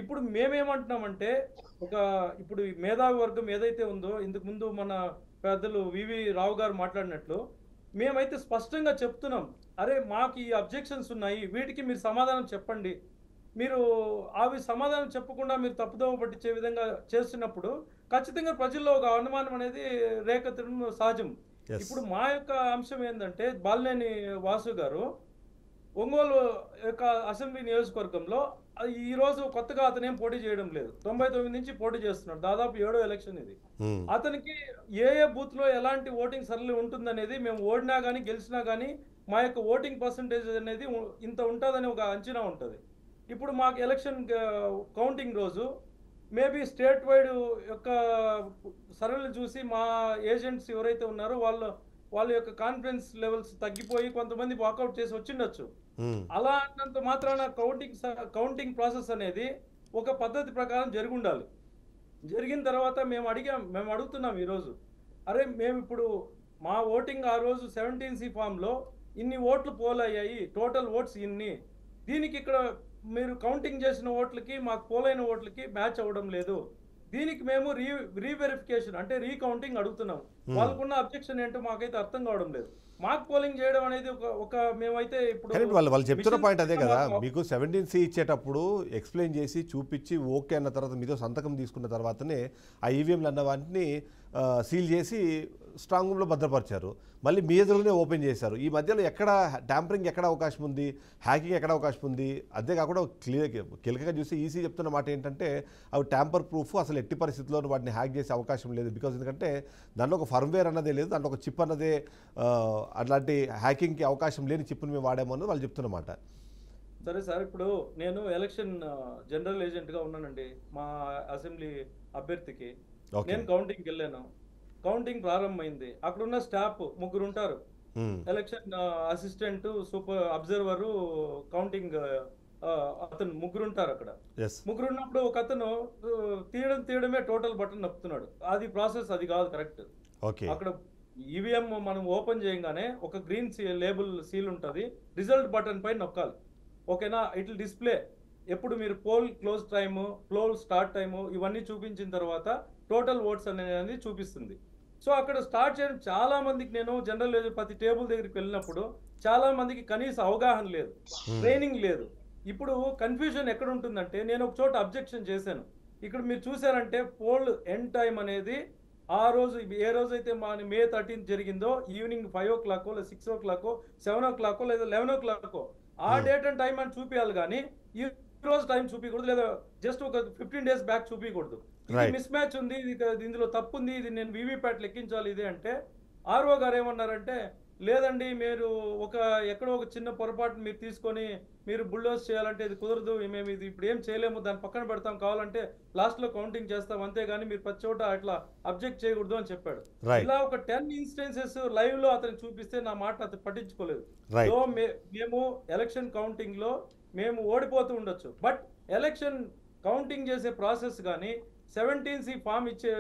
ఇప్పుడు మేమేమంటున్నామంటే ఇప్పుడు మేధావి వర్గం ఏదైతే ఉందో, ఇంతకు ముందు మన పెద్దలు వివి రావు గారు మాట్లాడినట్లు మేమైతే స్పష్టంగా చెప్తున్నాం, అరే మాకు ఈ అబ్జెక్షన్స్ ఉన్నాయి, వీటికి మీరు సమాధానం చెప్పండి. మీరు అవి సమాధానం చెప్పకుండా మీరు తప్పుదోవ పట్టించే విధంగా చేస్తున్నప్పుడు ఖచ్చితంగా ప్రజల్లో ఒక అనుమానం అనేది రేకెత్తడం సహజం. ఇప్పుడు మా యొక్క అంశం ఏంటంటే, బాలినేని వాసు గారు ఒంగోలు యొక్క అసెంబ్లీ నియోజకవర్గంలో ఈ రోజు కొత్తగా అతనేం పోటీ చేయడం లేదు, 99 నుంచి పోటీ చేస్తున్నాడు, దాదాపు 7వ ఎలక్షన్ ఇది. అతనికి ఏ బూత్ లో ఎలాంటి ఓటింగ్ సరళి ఉంటుందనేది, మేము ఓడినా కానీ గెలిచినా కానీ మా యొక్క ఓటింగ్ పర్సంటేజ్ అనేది ఇంత ఉంటుందని ఒక అంచనా ఉంటుంది. ఇప్పుడు మాకు ఎలక్షన్ కౌంటింగ్ రోజు మేబీ స్టేట్ వైడ్ యొక్క సరళి చూసి మా ఏజెంట్స్ ఎవరైతే ఉన్నారో వాళ్ళ యొక్క కాన్ఫిడెన్స్ లెవెల్స్ తగ్గిపోయి కొంతమంది వాకౌట్ చేసి వచ్చిండొచ్చు. అలా అన్నంత మాత్రాన కౌంటింగ్ ప్రాసెస్ అనేది ఒక పద్ధతి ప్రకారం జరిగి ఉండాలి. జరిగిన తర్వాత మేము అడుగుతున్నాం ఈరోజు, అరే మేము ఇప్పుడు మా ఓటింగ్ ఆ రోజు 17C ఫామ్లో ఇన్ని ఓట్లు పోలయ్యాయి, టోటల్ ఓట్స్ ఇన్ని, దీనికి ఇక్కడ మీరు కౌంటింగ్ చేసిన ఓట్లకి మాకు పోలైన ఓట్లకి మ్యాచ్ అవ్వడం లేదు, దీనికి మేము రీవెరిఫికేషన్ అంటే రీకౌంటింగ్ అడుగుతున్నాం. వాళ్ళకున్న అబ్జెక్షన్ ఏంటో మాకైతే అర్థం కావడం లేదు. మాక్ పోలింగ్ చేయడం అనేది ఒక మేమైతే ఇప్పుడు వాళ్ళు చెప్తున్న పాయింట్ అదే కదా, మీకు 17C ఇచ్చేటప్పుడు ఎక్స్ప్లెయిన్ చేసి చూపించి ఓకే అన్న తర్వాత మీతో సంతకం తీసుకున్న తర్వాతనే ఆ ఈవీఎంలు అన్న వాటిని సీల్ చేసి స్ట్రాంగ్ రూమ్లో భద్రపరిచారు, మళ్ళీ మీ ఎదురుగానే ఓపెన్ చేశారు. ఈ మధ్యలో ఎక్కడ ట్యాంపరింగ్ ఎక్కడ అవకాశం ఉంది, హ్యాకింగ్ ఎక్కడ అవకాశం ఉంది? అంతేకాకుండా కీలకంగా చూసి ఈసీ చెప్తున్న మాట ఏంటంటే అవి ట్యాంపర్ ప్రూఫ్, అసలు ఎట్టి పరిస్థితుల్లో వాటిని హ్యాక్ చేసే అవకాశం లేదు. బికాజ్ ఎందుకంటే దాంట్లో ఒక ఫర్మ్వేర్ అన్నదే లేదు, దాంట్లో ఒక చిప్ అన్నదే, అట్లాంటి హ్యాకింగ్కి అవకాశం లేని చిప్ని మేము వాడాము అన్నది వాళ్ళు చెప్తున్నమాట. సరే సార్, ఇప్పుడు నేను ఎలక్షన్ జనరల్ ఏజెంట్గా ఉన్నానండి మా అసెంబ్లీ అభ్యర్థికి. నేను కౌంటింగ్కి వెళ్ళాను, కౌంటింగ్ ప్రారంభమైంది, అక్కడున్న స్టాఫ్ 3 ఉంటారు, election assistant, super observer, counting అతను 3 ఉంటారు అక్కడ. 3 ఉన్నప్పుడు ఒక అతను తీయడమే టోటల్ బటన్ నొప్పుతున్నాడు. అది ప్రాసెస్ అది కాదు కరెక్ట్. అక్కడ ఈవీఎం మనం ఓపెన్ చేయగానే ఒక గ్రీన్ లేబుల్ సీల్ ఉంటుంది, రిజల్ట్ బటన్ పై నొక్కాలి. ఓకేనా? ఇట్లా డిస్ప్లే ఎప్పుడు మీరు poll close time, poll start time ఇవన్నీ చూపించిన తర్వాత టోటల్ ఓట్స్ అనేది చూపిస్తుంది. సో అక్కడ స్టార్ట్ చేయడం చాలా మందికి, నేను జనరల్ ప్రతి టేబుల్ దగ్గరికి వెళ్ళినప్పుడు చాలా మందికి కనీస అవగాహన లేదు, ట్రైనింగ్ లేదు. ఇప్పుడు కన్ఫ్యూజన్ ఎక్కడ ఉంటుందంటే, నేను ఒక చోట అబ్జెక్షన్ చేశాను. ఇక్కడ మీరు చూసారంటే పోల్ ఎండ్ టైం అనేది ఆ రోజు ఏ రోజైతే మన మే 13 జరిగిందో ఈవినింగ్ 5 o'clock లేదా 6 o'clock 7 o'clock లేదా 11 o'clock ఆ డేట్ అండ్ టైం అని చూపించాలి, కానీ ఈ రోజు టైం చూపించకూడదు, లేదా జస్ట్ ఒక 15 days బ్యాక్ చూపించకూడదు. ఇది మిస్ మ్యాచ్ ఉంది, ఇందులో తప్పు ఉంది, ఇది నేను వీవీప్యాట్ లెక్కించాలి ఇది అంటే ఆర్ఓ గారు ఏమన్నారంటే, లేదండి మీరు ఎక్కడో ఒక చిన్న పొరపాటు మీరు తీసుకొని మీరు బుల్డోజ్ చేయాలంటే ఇది కుదరదు, మేము ఇది ఇప్పుడు ఏం చేయలేము, దాన్ని పక్కన పెడతాం, కావాలంటే లాస్ట్ లో కౌంటింగ్ చేస్తాం, అంతేగాని మీరు ప్రతి చోట అట్లా అబ్జెక్ట్ చేయకూడదు అని చెప్పాడు. ఇలా ఒక 10 instances లైవ్ లో అతను చూపిస్తే నా మాట అతను పట్టించుకోలేదు. సో మేము ఎలక్షన్ కౌంటింగ్ లో మేము ఓడిపోతూ ఉండొచ్చు, బట్ ఎలక్షన్ కౌంటింగ్ చేసే ప్రాసెస్ కానీ 17C ఫామ్ ఇచ్చే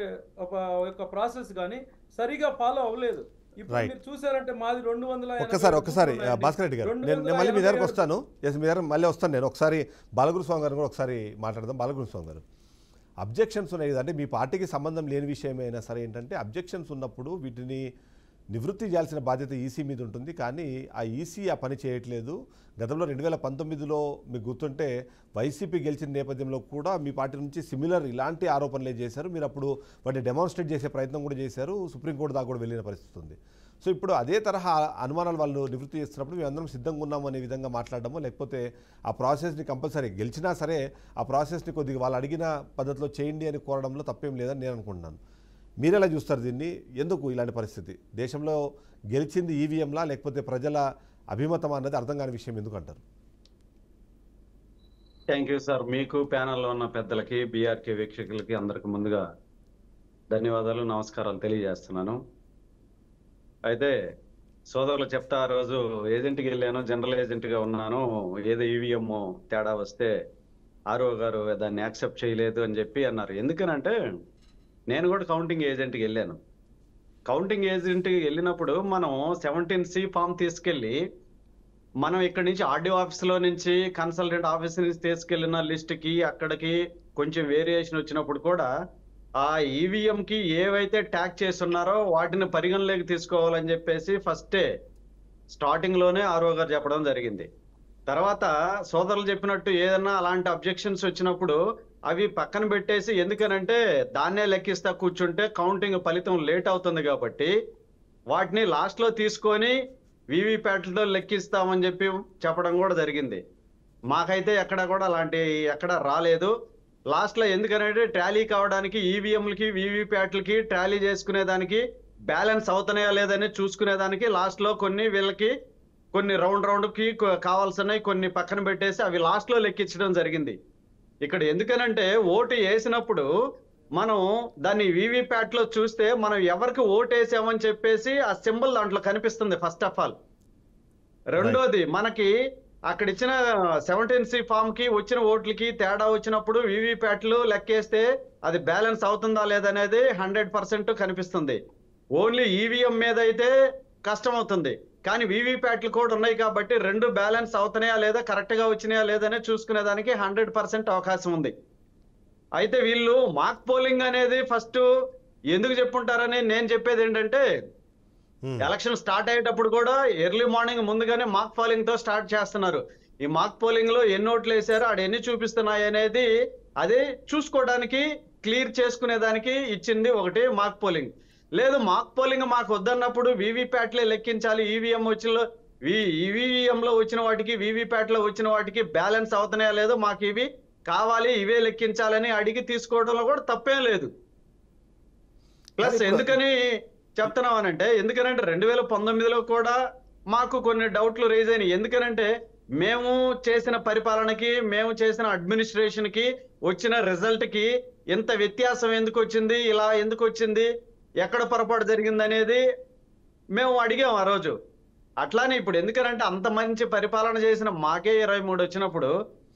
ఒక ప్రాసెస్ కానీ సరిగా ఫాలో అవ్వలేదు. ఇప్పుడు మీరు చూసారంటే మాది 200. ఒక్కసారి భాస్కర్ రెడ్డి గారు, నేను మళ్ళీ మీ దగ్గరకు వస్తాను. మీ దగ్గర మళ్ళీ వస్తాను. నేను ఒకసారి బాలగురుస్వామి గారు కూడా ఒకసారి మాట్లాడదాం. బాలగురుస్వామి గారు, అబ్జెక్షన్స్ ఉన్నాయి కదంటే, మీ పార్టీకి సంబంధం లేని విషయమైనా సరే ఏంటంటే అబ్జెక్షన్స్ ఉన్నప్పుడు వీటిని నివృత్తి చేయాల్సిన బాధ్యత ఈసీ మీద ఉంటుంది, కానీ ఆ ఈసీ ఆ పని చేయట్లేదు. గతంలో 2019లో మీకు గుర్తుంటే వైసీపీ గెలిచిన నేపథ్యంలో కూడా మీ పార్టీ నుంచి సిమిలర్ ఇలాంటి ఆరోపణలే చేశారు. మీరు అప్పుడు వాటిని డెమాన్స్ట్రేట్ చేసే ప్రయత్నం కూడా చేశారు, సుప్రీంకోర్టు దాకా కూడా వెళ్ళిన పరిస్థితి ఉంది. సో ఇప్పుడు అదే తరహా అనుమానాలు వాళ్ళు నివృత్తి చేస్తున్నప్పుడు మేమందరం సిద్ధంగా ఉన్నాం అనే విధంగా మాట్లాడడము, లేకపోతే ఆ ప్రాసెస్ని కంపల్సరీ గెలిచినా సరే ఆ ప్రాసెస్ని కొద్దిగా వాళ్ళు అడిగిన పద్ధతిలో చేయండి అని కోరడంలో తప్పేం లేదని నేను అనుకుంటున్నాను. మీరు ఎలా చూస్తారు దీన్ని? ఎందుకు ఇలాంటి పరిస్థితి? దేశంలో గెలిచింది ఈవీఎంలా లేకపోతే ప్రజల అభిమతం అన్నది అర్థం కాని విషయం ఎందుకు అంటారు? Thank you sir. మీకు ప్యానల్లో ఉన్న పెద్దలకి, బీఆర్కే వీక్షకులకి అందరికి ముందుగా ధన్యవాదాలు, నమస్కారాలు తెలియజేస్తున్నాను. అయితే సోదరులు చెప్తా, ఆ రోజు ఏజెంట్కి వెళ్ళాను, జనరల్ ఏజెంట్గా ఉన్నాను, ఏదో ఈవీఎం తేడా వస్తే ఆర్ఓ గారు దాన్ని యాక్సెప్ట్ చేయలేదు అని చెప్పి అన్నారు. ఎందుకనంటే నేను కూడా కౌంటింగ్ ఏజెంట్కి వెళ్ళాను. కౌంటింగ్ ఏజెంట్కి వెళ్ళినప్పుడు మనం 17C ఫామ్ తీసుకెళ్ళి మనం ఇక్కడి నుంచి ఆర్డీఓ ఆఫీస్లో నుంచి కన్సల్టెంట్ ఆఫీస్ నుంచి తీసుకెళ్లిన లిస్ట్కి అక్కడికి కొంచెం వేరియేషన్ వచ్చినప్పుడు కూడా ఆ ఈవీఎంకి ఏవైతే ట్యాగ్ చేస్తున్నారో వాటిని పరిగణలోకి తీసుకోవాలని చెప్పేసి ఫస్టే స్టార్టింగ్లోనే ఆర్ఓ గారు చెప్పడం జరిగింది. తర్వాత సోదరులు చెప్పినట్టు ఏదన్నా అలాంటి అబ్జెక్షన్స్ వచ్చినప్పుడు అవి పక్కన పెట్టేసి, ఎందుకనంటే దాన్నే లెక్కిస్తా కూర్చుంటే కౌంటింగ్ ఫలితం లేట్ అవుతుంది కాబట్టి వాటిని లాస్ట్లో తీసుకొని వీవీప్యాట్లతో లెక్కిస్తామని చెప్పి చెప్పడం కూడా జరిగింది. మాకైతే ఎక్కడ కూడా ఎక్కడ రాలేదు. లాస్ట్లో ఎందుకనంటే టాలీ కావడానికి ఈవీఎంలకి వీవీప్యాట్లకి టాలీ చేసుకునేదానికి బ్యాలెన్స్ అవుతున్నాయా లేదని చూసుకునేదానికి లాస్ట్లో వీళ్ళకి కొన్ని రౌండ్కి కావాల్సినవి కొన్ని పక్కన పెట్టేసి అవి లాస్ట్లో లెక్కించడం జరిగింది. ఇక్కడ ఎందుకనంటే ఓటు వేసినప్పుడు మనం దాన్ని వీవీప్యాట్లో చూస్తే మనం ఎవరికి ఓటు వేసామని చెప్పేసి ఆ సింబల్ దాంట్లో కనిపిస్తుంది ఫస్ట్ ఆఫ్ ఆల్. రెండోది, మనకి అక్కడ ఇచ్చిన 17C ఫామ్ కి వచ్చిన ఓట్లకి తేడా వచ్చినప్పుడు వీవీప్యాట్లు లెక్కేస్తే అది బ్యాలెన్స్ అవుతుందా లేదనేది 100% కనిపిస్తుంది. ఓన్లీ ఈవీఎం మీద అయితే కష్టం అవుతుంది, కానీ వీవీప్యాట్లు కూడా ఉన్నాయి కాబట్టి రెండు బ్యాలెన్స్ అవుతున్నాయా లేదా, కరెక్ట్ గా వచ్చినాయా లేదనే చూసుకునేదానికి 100% అవకాశం ఉంది. అయితే వీళ్ళు మాక్ పోలింగ్ అనేది ఫస్ట్ ఎందుకు చెప్పుంటారని నేను చెప్పేది ఏంటంటే, ఎలక్షన్ స్టార్ట్ అయ్యేటప్పుడు కూడా ఎర్లీ మార్నింగ్ ముందుగానే మాక్ పోలింగ్ తో స్టార్ట్ చేస్తున్నారు. ఈ మాక్ పోలింగ్ లో ఎన్ని ఓట్లు వేసారు, ఆడ ఎన్ని చూపిస్తున్నాయి అనేది అది చూసుకోవడానికి, క్లియర్ చేసుకునేదానికి ఇచ్చింది ఒకటి మాక్ పోలింగ్. లేదు మాక్ పోలింగ్ మాకు వద్దన్నప్పుడు వీవీప్యాట్లే లెక్కించాలి, ఈవీఎం లో వచ్చిన వాటికి వీవీప్యాట్ లో వచ్చిన వాటికి బ్యాలెన్స్ అవుతున్నాయా లేదో మాకు ఇవి కావాలి, ఇవే లెక్కించాలని అడిగి తీసుకోవడంలో కూడా తప్పేం లేదు. ప్లస్ ఎందుకని చెప్తున్నామనంటే, ఎందుకనంటే 2019లో కూడా మాకు కొన్ని డౌట్లు రేజ్ అయినాయి. ఎందుకనంటే మేము చేసిన పరిపాలనకి, మేము చేసిన అడ్మినిస్ట్రేషన్ కి వచ్చిన రిజల్ట్ కి ఇంత వ్యత్యాసం ఎందుకు వచ్చింది, ఇలా ఎందుకు వచ్చింది, ఎక్కడ పొరపాటు జరిగింది అనేది మేము అడిగాం ఆ రోజు. అట్లానే ఇప్పుడు ఎందుకనంటే అంత మంచి పరిపాలన చేసిన మాకే 23 వచ్చినప్పుడు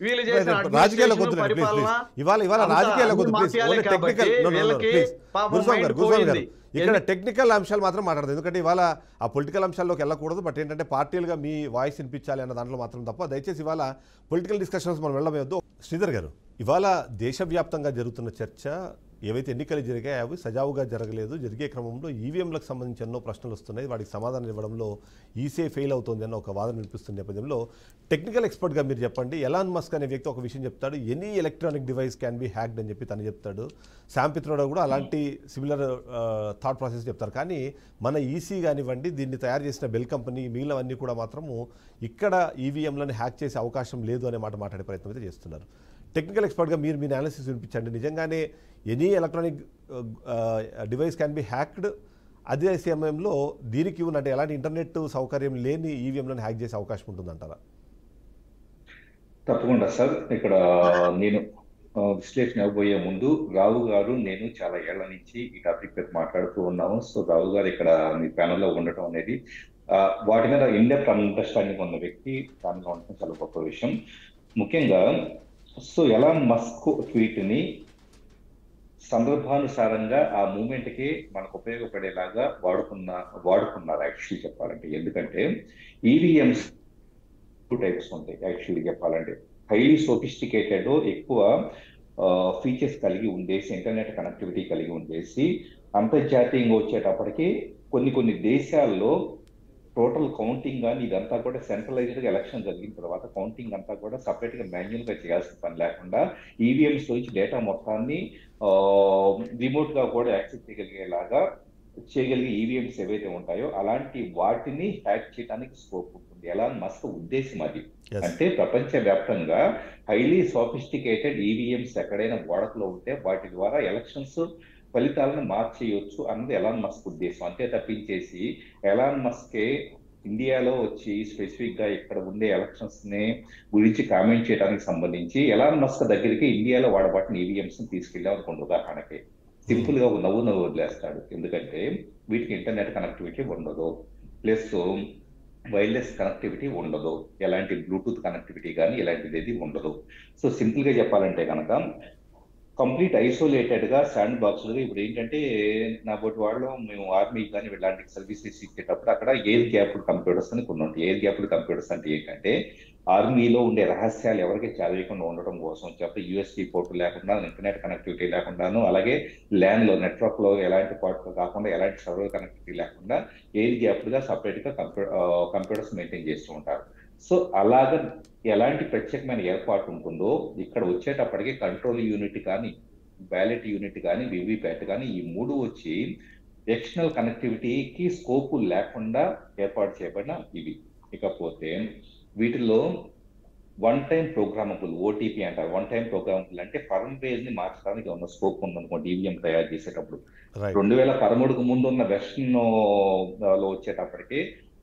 వీళ్ళు చేసిన రాజకీయాలకు అడ్మినిస్ట్రేషన్, పరిపాలన ఇవాళ అంతా రాజకీయాలకు అన్ని మాఫియాలే కాబట్టి వీళ్ళకి పాపం మైండ్ పోయింది. ఇక్కడ టెక్నికల్ అంశాలు మాత్రం మాట్లాడదు, ఎందుకంటే ఇవాళ ఆ పొలిటికల్ అంశాల్లోకి వెళ్ళకూడదు. బట్ ఏంటంటే పార్టీలుగా మీ వాయిస్ వినిపించాలి అన్న దాంట్లో మాత్రం తప్ప దయచేసి ఇవాళ పొలిటికల్ డిస్కషన్స్ మనం వెళ్ళమేవద్దు. శ్రీధర్ గారు, ఇవాళ దేశవ్యాప్తంగా జరుగుతున్న చర్చ ఏవైతే ఎన్నికలు జరిగాయో అవి సజావుగా జరగలేదు. జరిగే క్రమంలో ఈవీఎంలకు సంబంధించి ఎన్నో ప్రశ్నలు వస్తున్నాయి, వాటికి సమాధానం ఇవ్వడంలో ఈసీఐ ఫెయిల్ అవుతుంది అన్న ఒక వాదన వినిపిస్తున్న నేపథ్యంలో టెక్నికల్ ఎక్స్పర్ట్గా మీరు చెప్పండి, ఎలాన్ మస్క్ అనే వ్యక్తి ఒక విషయం చెప్తాడు, any electronic device can be hacked అని చెప్పి తను చెప్తాడు. శామ్ పిత్రోడా కూడా అలాంటి సిమిలర్ థాట్ ప్రాసెస్ చెప్తారు. కానీ మన ఈసీ కానివ్వండి, దీన్ని తయారు చేసిన బెల్ కంపెనీ, మిగిలినవన్నీ కూడా మాత్రము ఇక్కడ ఈవీఎంలను హ్యాక్ చేసే అవకాశం లేదు అనే మాట మాట్లాడే ప్రయత్నం అయితే చేస్తున్నారు. టెక్నికల్ ఎక్స్పర్ట్గా మీరు మీ అనాలిసిస్ వినిపించండి. నిజంగానే any electronic device can be hacked, అదే సమయంలో దీనికి ఉన్నట్టు ఎలాంటి ఇంటర్నెట్ సౌకర్యం లేని ఈవీఎంలను హ్యాక్ చేసే అవకాశం ఉంటుందంటారా? తప్పకుండా సార్. ఇక్కడ నేను విశ్లేషణ ఇవ్వబోయే ముందు రావు గారు, నేను చాలా ఏళ్ల నుంచి ఈ టాపిక్ మీద మాట్లాడుతూ ఉన్నాము. సో రావు గారు ఇక్కడ మీ ప్యానల్లో ఉండటం అనేది వాటి మీద ఇన్డెప్త్ అండర్స్టాండింగ్ ఉన్న వ్యక్తి ప్యానల్లో ఉండటం చాలా గొప్ప విషయం. ముఖ్యంగా సో ఎలాన్ మస్క్ ట్వీట్ ని సందర్భానుసారంగా ఆ మూమెంట్ కి మనకు ఉపయోగపడేలాగా వాడుకున్నారు యాక్చువల్లీ చెప్పాలంటే. ఎందుకంటే ఈవీఎంస్ 2 టైప్స్ ఉంటాయి యాక్చువల్లీ చెప్పాలంటే. హైలీ సోఫిస్టికేటెడ్, ఎక్కువ ఫీచర్స్ కలిగి ఉండేసి, ఇంటర్నెట్ కనెక్టివిటీ కలిగి ఉండేసి, అంతర్జాతీయంగా వచ్చేటప్పటికి కొన్ని దేశాల్లో టోటల్ కౌంటింగ్ కానీ ఇదంతా కూడా సెంట్రలైజ్డ్గా ఎలక్షన్ జరిగిన తర్వాత కౌంటింగ్ అంతా కూడా సపరేట్గా మాన్యువల్గా చేయాల్సిన పని లేకుండా ఈవీఎంస్ నుంచి డేటా మొత్తాన్ని రిమోట్గా కూడా యాక్సెస్ చేయగలిగే ఈవీఎంస్ ఏవైతే ఉంటాయో అలాంటి వాటిని హ్యాక్ చేయడానికి స్కోప్ ఉంటుంది. ఎలాన్ మస్క్ ఉద్దేశం అది. అంటే ప్రపంచ వ్యాప్తంగా హైలీ సోఫిస్టికేటెడ్ ఈవీఎంస్ ఎక్కడైనా వాడుకలో ఉంటే వాటి ద్వారా ఎలక్షన్స్ ఫలితాలను మార్చేయొచ్చు అన్నది ఎలాన్ మస్క్ ఉద్దేశం. అంతే తప్పించేసి ఎలాన్ మస్కే ఇండియాలో వచ్చి స్పెసిఫిక్ గా ఇక్కడ ఉండే ఎలక్షన్స్ ని గురించి కామెంట్ చేయడానికి సంబంధించి ఎలాన్ మస్క్ దగ్గరికి ఇండియాలో వాడబట్టిన ఈవీఎంస్ ని తీసుకెళ్ళాం అనుకోండి ఉదాహరణకి, సింపుల్ గా నవ్వు వదిలేస్తాడు. ఎందుకంటే వీటికి ఇంటర్నెట్ కనెక్టివిటీ ఉండదు, ప్లస్ వైర్లెస్ కనెక్టివిటీ ఉండదు, ఎలాంటి బ్లూటూత్ కనెక్టివిటీ కానీ ఇలాంటిది ఏది ఉండదు. సో సింపుల్ గా చెప్పాలంటే కనుక కంప్లీట్ ఐసోలేటెడ్ గా శాండ్ బాక్స్. ఇప్పుడు ఏంటంటే నా బోటి వాళ్ళు మేము ఆర్మీ కానీ ఇలాంటి సర్వీసెస్ ఇచ్చేటప్పుడు అక్కడ ఎయిర్ గ్యాప్డ్ కంప్యూటర్స్ అని కొన్ని ఉంటాయి. ఎయిర్ గ్యాప్డ్ కంప్యూటర్స్ అంటే ఏంటంటే ఆర్మీలో ఉండే రహస్యాలు ఎవరికి చదవకుండా ఉండటం కోసం చెప్పి యూఎస్బీ పోర్ట్ లేకుండా, ఇంటర్నెట్ కనెక్టివిటీ లేకుండాను, అలాగే ల్యాన్ లో నెట్వర్క్ లో ఎలాంటి పోర్ట్ కాకుండా, ఎలాంటి సర్వర్ కనెక్టివిటీ లేకుండా ఎయిర్ గ్యాప్డ్ గా సపరేట్ గా కంప్యూటర్స్ మెయింటైన్ చేస్తూ ఉంటారు. సో అలాగ ఎలాంటి ప్రత్యేకమైన ఏర్పాటు ఉంటుందో ఇక్కడ వచ్చేటప్పటికి కంట్రోల్ యూనిట్ కానీ, బ్యాలెట్ యూనిట్ కానీ, వివిప్యాట్ కానీ ఈ 3 వచ్చి ఎక్స్టర్నల్ కనెక్టివిటీకి స్కోప్ లేకుండా ఏర్పాటు చేయబడిన ఇవి. ఇకపోతే వీటిలో వన్ టైం ప్రోగ్రామబుల్, ఓటీపీ అంటారు. వన్ టైం ప్రోగ్రామబుల్ అంటే ఫర్మ్వేర్ ని మార్చడానికి ఉన్న స్కోప్ ఉందనుకోండి ఈవీఎం తయారు చేసేటప్పుడు. 2013కు ముందు ఉన్న వెర్షన్ లో వచ్చేటప్పటికి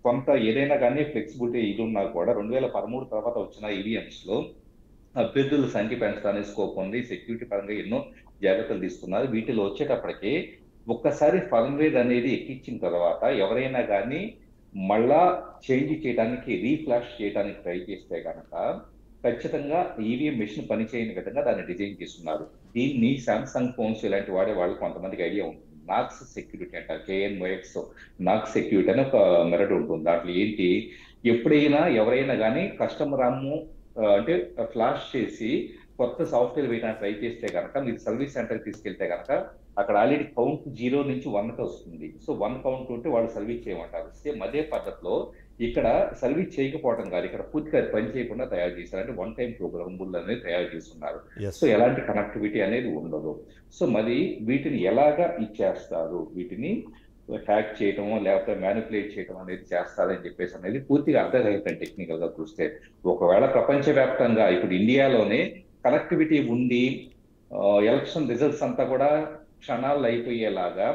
కొంత ఏదైనా కానీ ఫ్లెక్సిబిలిటీ ఇది ఉన్నా కూడా 2013 తర్వాత వచ్చిన ఈవీఎంస్ లో అభ్యర్థుల సంఖ్య పెంచడానికి స్కోప్ ఉంది. సెక్యూరిటీ పరంగా ఎన్నో జాగ్రత్తలు తీసుకున్నారు. వీటిలో వచ్చేటప్పటికి ఒక్కసారి ఫర్మ్వేర్ అనేది ఎక్కించిన తర్వాత ఎవరైనా కానీ మళ్ళా చేంజ్ చేయడానికి, రీఫ్లాష్ చేయడానికి ట్రై చేస్తే కనుక ఖచ్చితంగా ఈవీఎం మెషిన్ పనిచేయని విధంగా దాన్ని డిజైన్ చేస్తున్నారు. దీన్ని సామ్సంగ్ ఫోన్స్ ఇలాంటి వాడే వాళ్ళు కొంతమందికి ఐడియా ఉంటుంది. నాక్స్ సెక్యూరిటీ అంటారు, KNOX నాక్స్ సెక్యూరిటీ అని ఒక మెథడ్ ఉంటుంది. దాంట్లో ఏంటి, ఎప్పుడైనా ఎవరైనా కానీ కస్టమర్ అంటే ఫ్లాష్ చేసి కొత్త సాఫ్ట్వేర్ వేయడానికి ట్రై చేస్తే కనుక మీరు సర్వీస్ సెంటర్కి తీసుకెళ్తే కనుక అక్కడ ఆల్రెడీ కౌంట్ 0 నుంచి 1కి వస్తుంది. సో 1 కౌంట్ ఉంటే వాళ్ళు సర్వీస్ చేయమంటారు. సేమ్ అదే పద్ధతిలో ఇక్కడ సర్వీస్ చేయకపోవడం కాదు, ఇక్కడ పూర్తిగా పని చేయకుండా తయారు చేశారు. అంటే వన్ టైం ప్రోగ్రామబుల్ అనేది తయారు చేస్తున్నారు. సో ఎలాంటి కనెక్టివిటీ అనేది ఉండదు. సో మరి వీటిని ఎలాగా ఇచ్చేస్తారు, వీటిని హ్యాక్ చేయటమో లేకపోతే మ్యానిపులేట్ చేయటం అనేది చేస్తారని చెప్పేసి అనేది పూర్తిగా అర్థరహితం టెక్నికల్ గా చూస్తే. ఒకవేళ ప్రపంచవ్యాప్తంగా ఇప్పుడు ఇండియాలోనే కనెక్టివిటీ ఉండి ఎలక్షన్ రిజల్ట్స్ అంతా కూడా క్షణాల్లో అయిపోయేలాగా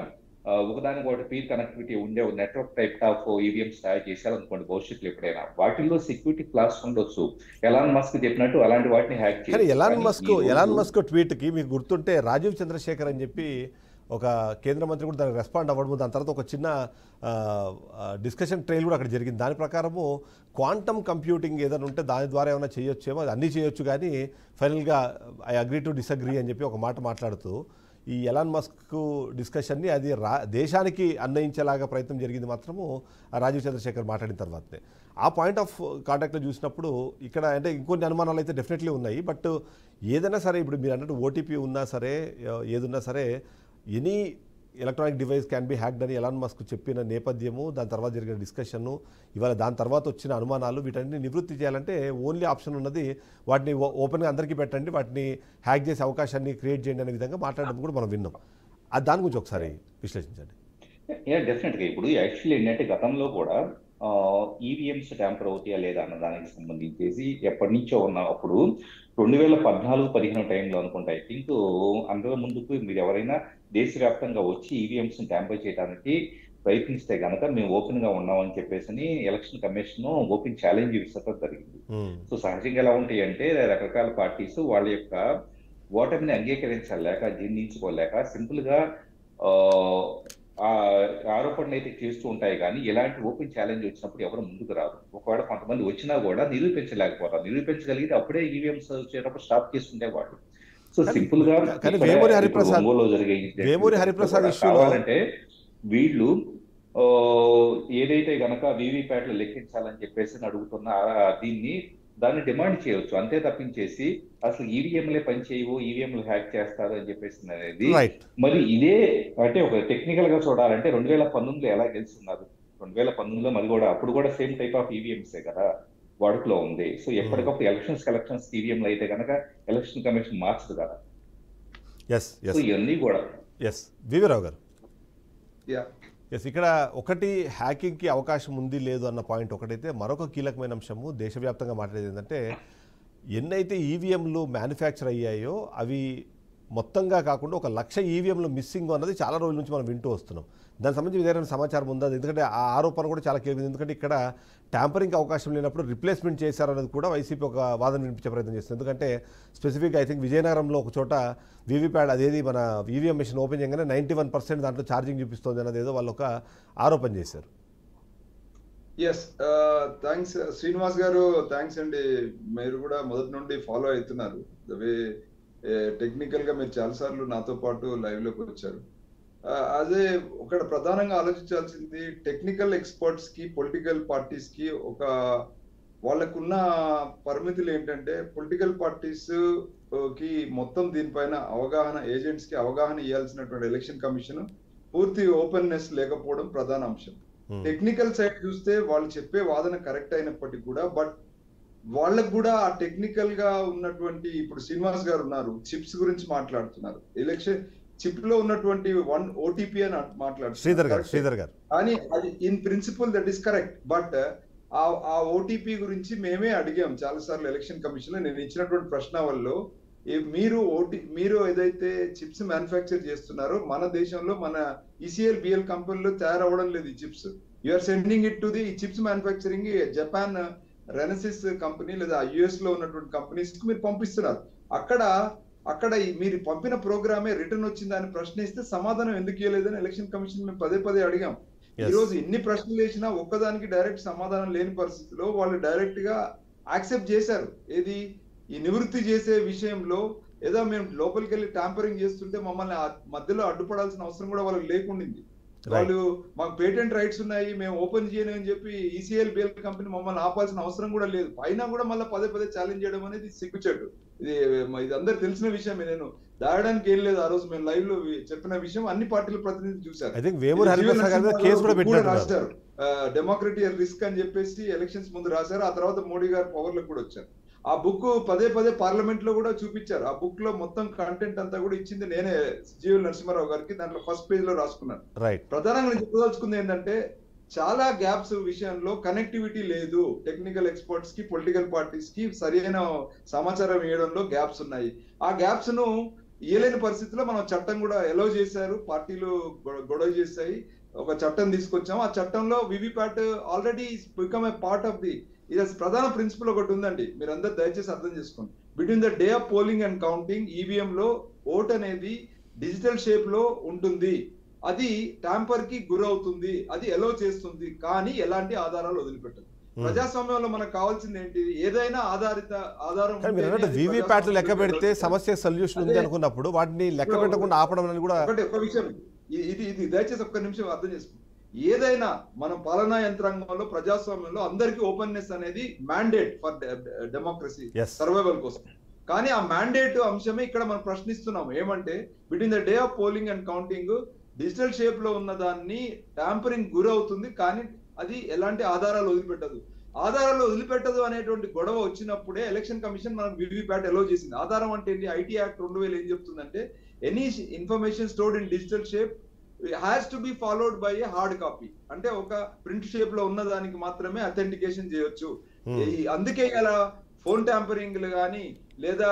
ఒకదానికి ఒకటి పీర్ కనెక్టివిటీ ఉండే నెట్వర్క్ టైప్ ఆఫ్ ఈవీఎంస్ తయారు చేశారనుకోండి భవిష్యత్తులో ఎప్పుడైనా, వాటిల్లో సెక్యూరిటీ క్లాస్ ఉండొచ్చు. ఎలాన్ మస్క్ చెప్పినట్టు అలాంటి వాటిని హ్యాక్ చేయాలి. ఎలాన్ మస్క్ ట్వీట్ కి మీకు గుర్తుంటే రాజీవ్ చంద్రశేఖర్ అని చెప్పి ఒక కేంద్ర మంత్రి కూడా దానికి రెస్పాండ్ అవ్వడము, దాని తర్వాత ఒక చిన్న డిస్కషన్ ట్రైల్ కూడా అక్కడ జరిగింది. దాని ప్రకారము క్వాంటమ్ కంప్యూటింగ్ ఏదైనా ఉంటే దాని ద్వారా ఏమైనా చేయొచ్చేమో, అది అన్నీ చేయొచ్చు, కానీ ఫైనల్గా ఐ అగ్రీ టు డిసగ్రీ అని చెప్పి ఒక మాట మాట్లాడుతూ ఈ ఎలాన్ మస్క్ డిస్కషన్ని అది దేశానికి అన్వయించేలాగా ప్రయత్నం జరిగింది మాత్రము రాజీవ్ చంద్రశేఖర్ మాట్లాడిన తర్వాతనే. ఆ పాయింట్ ఆఫ్ కాంటాక్ట్లో చూసినప్పుడు ఇక్కడ అంటే ఇంకొన్ని అనుమానాలు అయితే డెఫినెట్లీ ఉన్నాయి. బట్ ఏదైనా సరే ఇప్పుడు మీరు అన్నట్టు ఓటీపీ ఉన్నా సరే ఏదున్నా సరే any electronic device can be hacked అని ఎలాన్ మస్క్ చెప్పిన నేపథ్యము, దాని తర్వాత జరిగిన డిస్కషన్ను, ఇవాళ దాని తర్వాత వచ్చిన అనుమానాలు, వీటన్ని నివృత్తి చేయాలంటే ఓన్లీ ఆప్షన్ ఉన్నది వాటిని ఓపెన్గా అందరికీ పెట్టండి, వాటిని హ్యాక్ చేసే అవకాశాన్ని క్రియేట్ చేయండి అనే విధంగా మాట్లాడడం కూడా మనం విన్నాం. దాని గురించి ఒకసారి విశ్లేషించండి. డెఫినెట్గా ఇప్పుడు యాక్చువల్లీ ఏంటంటే గతంలో కూడా ఈవీఎంస్ ట్యాంపర్ అవుతాయా లేదా అన్న దానికి సంబంధించేసి ఎప్పటి నుంచో ఉన్న అప్పుడు 2014-15 టైంలో అనుకుంటా, ఐ థింక్ అందులో ముందుకు మీరు ఎవరైనా దేశవ్యాప్తంగా వచ్చి ఈవీఎంస్ ట్యాంపర్ చేయడానికి ప్రయత్నిస్తే కనుక మేము ఓపెన్ గా ఉన్నామని చెప్పేసి ఎలక్షన్ కమిషన్ ఓపెన్ ఛాలెంజ్ విసరడం జరిగింది. సో సహజంగా ఎలా ఉంటాయి అంటే రకరకాల పార్టీస్ వాళ్ళ యొక్క ఓటమిని అంగీకరించలేక, జీర్ణించుకోలేక సింపుల్ గా ఆ ఆరోపణలు అయితే చేస్తూ ఉంటాయి, కానీ ఎలాంటి ఓపెన్ ఛాలెంజ్ వచ్చినప్పుడు ఎవరు ముందుకు రాదు. ఒకవేళ కొంతమంది వచ్చినా కూడా నిరూపించలేకపోతారు. నిరూపించగలిగితే అప్పుడే ఈవీఎంస్ వచ్చేటప్పుడు స్టాప్ చేసుకుంటే వాళ్ళు. సో సింపుల్ గా కావాలంటే వీళ్ళు ఏదైతే గనక వీవీప్యాట్లు లెక్కించాలని చెప్పేసి అడుగుతున్న దాన్ని డిమాండ్ చేయవచ్చు, అంతే తప్పించేసి అసలు ఈవీఎంలే పనిచేయవు, ఈవీఎంలు హ్యాక్ చేస్తారు అని చెప్పేసి అనేది. మరి ఇదే అంటే ఒక టెక్నికల్ గా చూడాలంటే 2019లో ఎలా గెలుస్తున్నారు, 2019లో మరి కూడా అప్పుడు కూడా సేమ్ టైప్ ఆఫ్ ఈవీఎంసే కదా వాడుకలో ఉంది. సో ఎప్పటికప్పుడు ఎలక్షన్స్ ఈవీఎంలు అయితే కనుక ఎలక్షన్ కమిషన్ మార్చదు కదా. సో ఇవన్నీ కూడా వివిరావు గారు ఇక్కడ ఒకటి హ్యాకింగ్కి అవకాశం ఉంది లేదు అన్న పాయింట్ ఒకటైతే, మరొక కీలకమైన అంశము దేశవ్యాప్తంగా మాట్లాడేది ఏంటంటే ఎన్నైతే ఈవీఎంలు మ్యానుఫ్యాక్చర్ అయ్యాయో అవి మొత్తంగా కాకుండా 1,00,000 ఈవీఎంలు మిస్సింగ్ అన్నది చాలా రోజుల నుంచి మనం వింటూ వస్తున్నాం. దానికి సంబంధించి ఏదైనా సమాచారం ఉందా? ఎందుకంటే ఆ ఆరోపణ కూడా చాలా కీలకం. ఎందుకంటే ఇక్కడ ట్యాంపరింగ్కి అవకాశం లేనప్పుడు రిప్లేస్మెంట్ చేశారనేది కూడా వైసీపీ ఒక వాదన వినిపించే ప్రయత్నం చేస్తుంది. ఎందుకంటే స్పెసిఫిక్గా ఐ థింక్ విజయనగరంలో ఒక చోట వీవీప్యాడ్ అదేది మన ఈవీఎం మెషిన్ ఓపెన్ చేయగానే 91% దాంట్లో ఛార్జింగ్ చూపిస్తుంది అన్నది ఏదో వాళ్ళు ఒక ఆరోపణ చేశారు. థ్యాంక్స్ శ్రీనివాస్ గారు, థ్యాంక్స్ అండి. మీరు కూడా మొదటి నుండి ఫాలో అవుతున్నారు. టెక్నికల్ గా మీరు చాలాసార్లు నాతో పాటు లైవ్ లోకి వచ్చారు. అదే ఒకటి ప్రధానంగా ఆలోచించాల్సింది, టెక్నికల్ ఎక్స్పర్ట్స్ కి పొలిటికల్ పార్టీస్ కి వాళ్ళకున్న పరిమితులు ఏంటంటే, పొలిటికల్ పార్టీస్ కి మొత్తం దీనిపైన అవగాహన, ఏజెంట్స్ కి అవగాహన ఇవ్వాల్సినటువంటి ఎలక్షన్ కమిషన్ పూర్తి ఓపెన్నెస్ లేకపోవడం ప్రధాన అంశం. టెక్నికల్ సైడ్ చూస్తే వాళ్ళు చెప్పే వాదన కరెక్ట్ అయినప్పటికీ కూడా, బట్ వాళ్ళకు కూడా ఆ టెక్నికల్ గా ఉన్నటువంటి, ఇప్పుడు శ్రీనివాస్ గారు ఉన్నారు, చిప్స్ గురించి మాట్లాడుతున్నారు, ఎలక్షన్ చిప్ లో ఉన్నటువంటి 1 OTP అని మాట్లాడుతున్నారు. కానీ అది in principle that is correct. But ఆ ఓటీపీ గురించి మేమే అడిగాం చాలా సార్లు ఎలక్షన్ కమిషన్ లో. నేను ఇచ్చినటువంటి ప్రశ్నావళిలో మీరు ఏదైతే చిప్స్ మ్యానుఫ్యాక్చర్ చేస్తున్నారో మన దేశంలో మన ఈసీఎల్ బిఎల్ కంపెనీలో తయారవడం లేదు ఈ chips. You're sending it to the chips manufacturing Japan Renesas company లేదా యుఎస్ లో ఉన్నటువంటి కంపెనీస్ కి మీరు పంపిస్తున్నారు. అక్కడ మీరు పంపిన ప్రోగ్రామే రిటర్న్ వచ్చిందని ప్రశ్నిస్తే సమాధానం ఎందుకు ఇవ్వలేదని ఎలక్షన్ కమిషన్ మేము పదే అడిగాం. ఈ రోజు ఎన్ని ప్రశ్నలు వేసినా ఒక్కదానికి డైరెక్ట్ సమాధానం లేని పరిస్థితిలో వాళ్ళు డైరెక్ట్ గా యాక్సెప్ట్ చేశారు. ఏది ఈ నివృత్తి చేసే విషయంలో ఏదో మేము లోపలికి వెళ్ళి ట్యాంపరింగ్ చేస్తుంటే మమ్మల్ని మధ్యలో అడ్డుపడాల్సిన అవసరం కూడా వాళ్ళకి లేకుండింది. వాళ్ళు మాకు పేటెంట్ రైట్స్ ఉన్నాయి, మేము ఓపెన్ చేయను అని చెప్పి ఈసీఎల్ బిఎల్ కంపెనీ మమ్మల్ని ఆపాల్సిన అవసరం కూడా లేదు. అయినా కూడా మళ్ళీ పదే ఛాలెంజ్ చేయడం అనేది సిగ్గుచెట్టు. ఇది అందరు తెలిసిన విషయమే. నేను దాయడానికి ఏం లేదు. ఆ రోజు మేము లైవ్ లో చెప్పిన విషయం అన్ని పార్టీల ప్రతినిధులు చూశారు. రాశారు డెమోక్రటిక్ రిస్క్ అని చెప్పేసి ఎలక్షన్స్ ముందు రాశారు. ఆ తర్వాత మోడీ గారు పవర్ లో కూడా వచ్చారు. ఆ బుక్ పదే పార్లమెంట్ లో కూడా చూపించారు. ఆ బుక్ లో మొత్తం కంటెంట్ అంతా కూడా ఇచ్చింది నేనే, జీవీ నరసింహారావు గారికి. దాంట్లో ఫస్ట్ పేజ్ లో రాసుకున్నాను. ప్రధానంగా నేను చెప్పదలుచుకుంది ఏంటంటే, చాలా గ్యాప్స్ విషయంలో కనెక్టివిటీ లేదు. టెక్నికల్ ఎక్స్పర్ట్స్ కి పొలిటికల్ పార్టీస్ కి సరైన సమాచారం ఇవ్వడంలో గ్యాప్స్ ఉన్నాయి. ఆ గ్యాప్స్ ను ఇయ్యలేని పరిస్థితిలో మనం చట్టం కూడా ఎలో చేశారు. పార్టీలు గొడవ చేశాయి, ఒక చట్టం తీసుకొచ్చాము. ఆ చట్టంలో VVPAT already become a part of the. ఇది ప్రధాన ప్రిన్సిపల్ ఒకటి ఉందండి, మీరందరూ దయచేసి అర్థం చేసుకోండి. Between the day of polling and counting EVM లో ఓట్ అనేది డిజిటల్ షేప్ లో ఉంటుంది, అది ట్యాంపర్ కి గురవుతుంది, అది ఎలో చేస్తుంది, కానీ ఎలాంటి ఆధారాలు వదిలిపెట్టదు. ప్రజాస్వామ్యంలో మనకు కావాల్సింది ఏంటి? ఏదైనా ఆధారం కానీ మీరు అన్నట్టు వీవీప్యాట్లు లెక్క పెడితే సమస్య సొల్యూషన్ ఉంది అనుకున్నప్పుడు వాటిని లెక్క పెట్టకుండా ఆపడం అనేది కూడా ఒక విషయం. ఇది దయచేసి ఒక్క నిమిషం అర్థం చేసుకోండి. ఏదైనా మన పాలనా యంత్రాంగంలో ప్రజాస్వామ్యంలో అందరికీ ఓపెన్నెస్ అనేది మ్యాండేట్ ఫర్ డెమోక్రసీ సర్వైవల్ కోసం. కానీ ఆ మ్యాండేట్ అంశమే ఇక్కడ మనం ప్రశ్నిస్తున్నాం. ఏమంటే between the day of polling and counting digital shape లో ఉన్న దాన్ని ట్యాంపరింగ్ గురవుతుంది, కానీ అది ఎలాంటి ఆధారాలు వదిలిపెట్టదు అనేటువంటి గొడవ వచ్చినప్పుడే ఎలక్షన్ కమిషన్ మనం వీవీప్యాట్ ఎలో చేసింది. ఆధారం అంటే ఏంటి? ఐటీ యాక్ట్ 2000 ఏం చెప్తుందంటే any information stored in digital shape has to be followed by A hard copy. అంటే ఒక ప్రింట్ షేప్ లో ఉన్న దానికి మాత్రమే అథెంటికేషన్ చేయొచ్చు. అందుకే ఇలా ఫోన్ ట్యాంపరింగ్ కానీ లేదా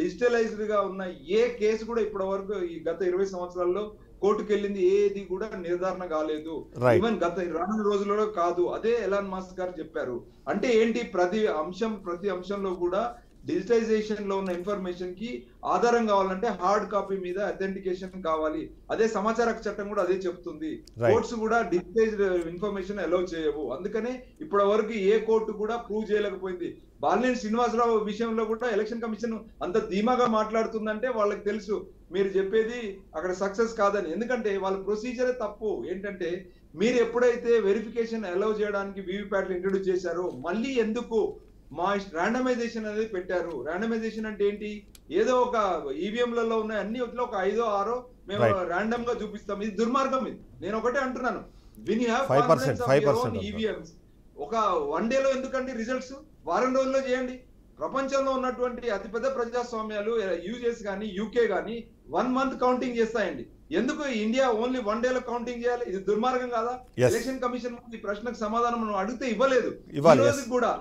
డిజిటలైజ్డ్ గా ఉన్న ఏ కేసు కూడా ఇప్పటి వరకు ఈ గత 20 సంవత్సరాల్లో కోర్టుకు వెళ్ళింది ఏది కూడా నిర్ధారణ కాలేదు. ఈవెన్ గత రానున్న రోజుల్లో కాదు. అదే ఎలాన్ మస్క్ గారు చెప్పారు. అంటే ఏంటి? ప్రతి అంశంలో కూడా డిజిటైజేషన్ లో ఉన్న ఇన్ఫర్మేషన్ కి ఆధారం కావాలంటే హార్డ్ కాపీ మీద అథెంటికేషన్ కావాలి. అదే సమాచార చట్టం కూడా అదే చెప్తుంది. కోర్ట్స్ కూడా డిజిటైజ్డ్ ఇన్ఫర్మేషన్ అలౌ చేయవు. అందుకనే ఇప్పటి వరకు ఏ కోర్టు కూడా ప్రూవ్ చేయలేకపోయింది. బాలినేని శ్రీనివాసరావు విషయంలో కూడా ఎలక్షన్ కమిషన్ అంత ధీమాగా మాట్లాడుతుందంటే వాళ్ళకి తెలుసు మీరు చెప్పేది అక్కడ సక్సెస్ కాదని. ఎందుకంటే వాళ్ళ ప్రొసీజరే తప్పు. ఏంటంటే మీరు ఎప్పుడైతే వెరిఫికేషన్ అలౌ చేయడానికి వీవీప్యాట్లు ఇంట్రొడ్యూస్ చేశారో మళ్ళీ ఎందుకు మా ర్యాండమైజేషన్ అనేది పెట్టారు? ర్యాండమైజేషన్ అంటే ఏంటి? ఏదో ఒక ఈవీఎంలలో ఉన్న అన్ని ఒక 5 6 మేము ర్యాండమ్ గా చూపిస్తాం. ఇది దుర్మార్గం. ఇది నేను ఒకటే అంటున్నాను. ఈవీఎంస్ ఒక 1 డేలో ఎందుకండి రిజల్ట్స్? వారం రోజుల్లో చేయండి. ప్రపంచంలో ఉన్నటువంటి అతిపెద్ద ప్రజాస్వామ్యాలు యూఎస్ కానీ యూకే కానీ 1 మంత్ కౌంటింగ్ చేస్తాయండి. ఎందుకు ఇండియా ఓన్లీ 1 డేలో కౌంటింగ్ చేయాలి? ఇది దుర్మార్గం కాదా? ఎలక్షన్ కమిషన్ ఈ ప్రశ్నకు సమాధానం మనం అడిగితే ఇవ్వలేదు. ఈ రోజు కూడా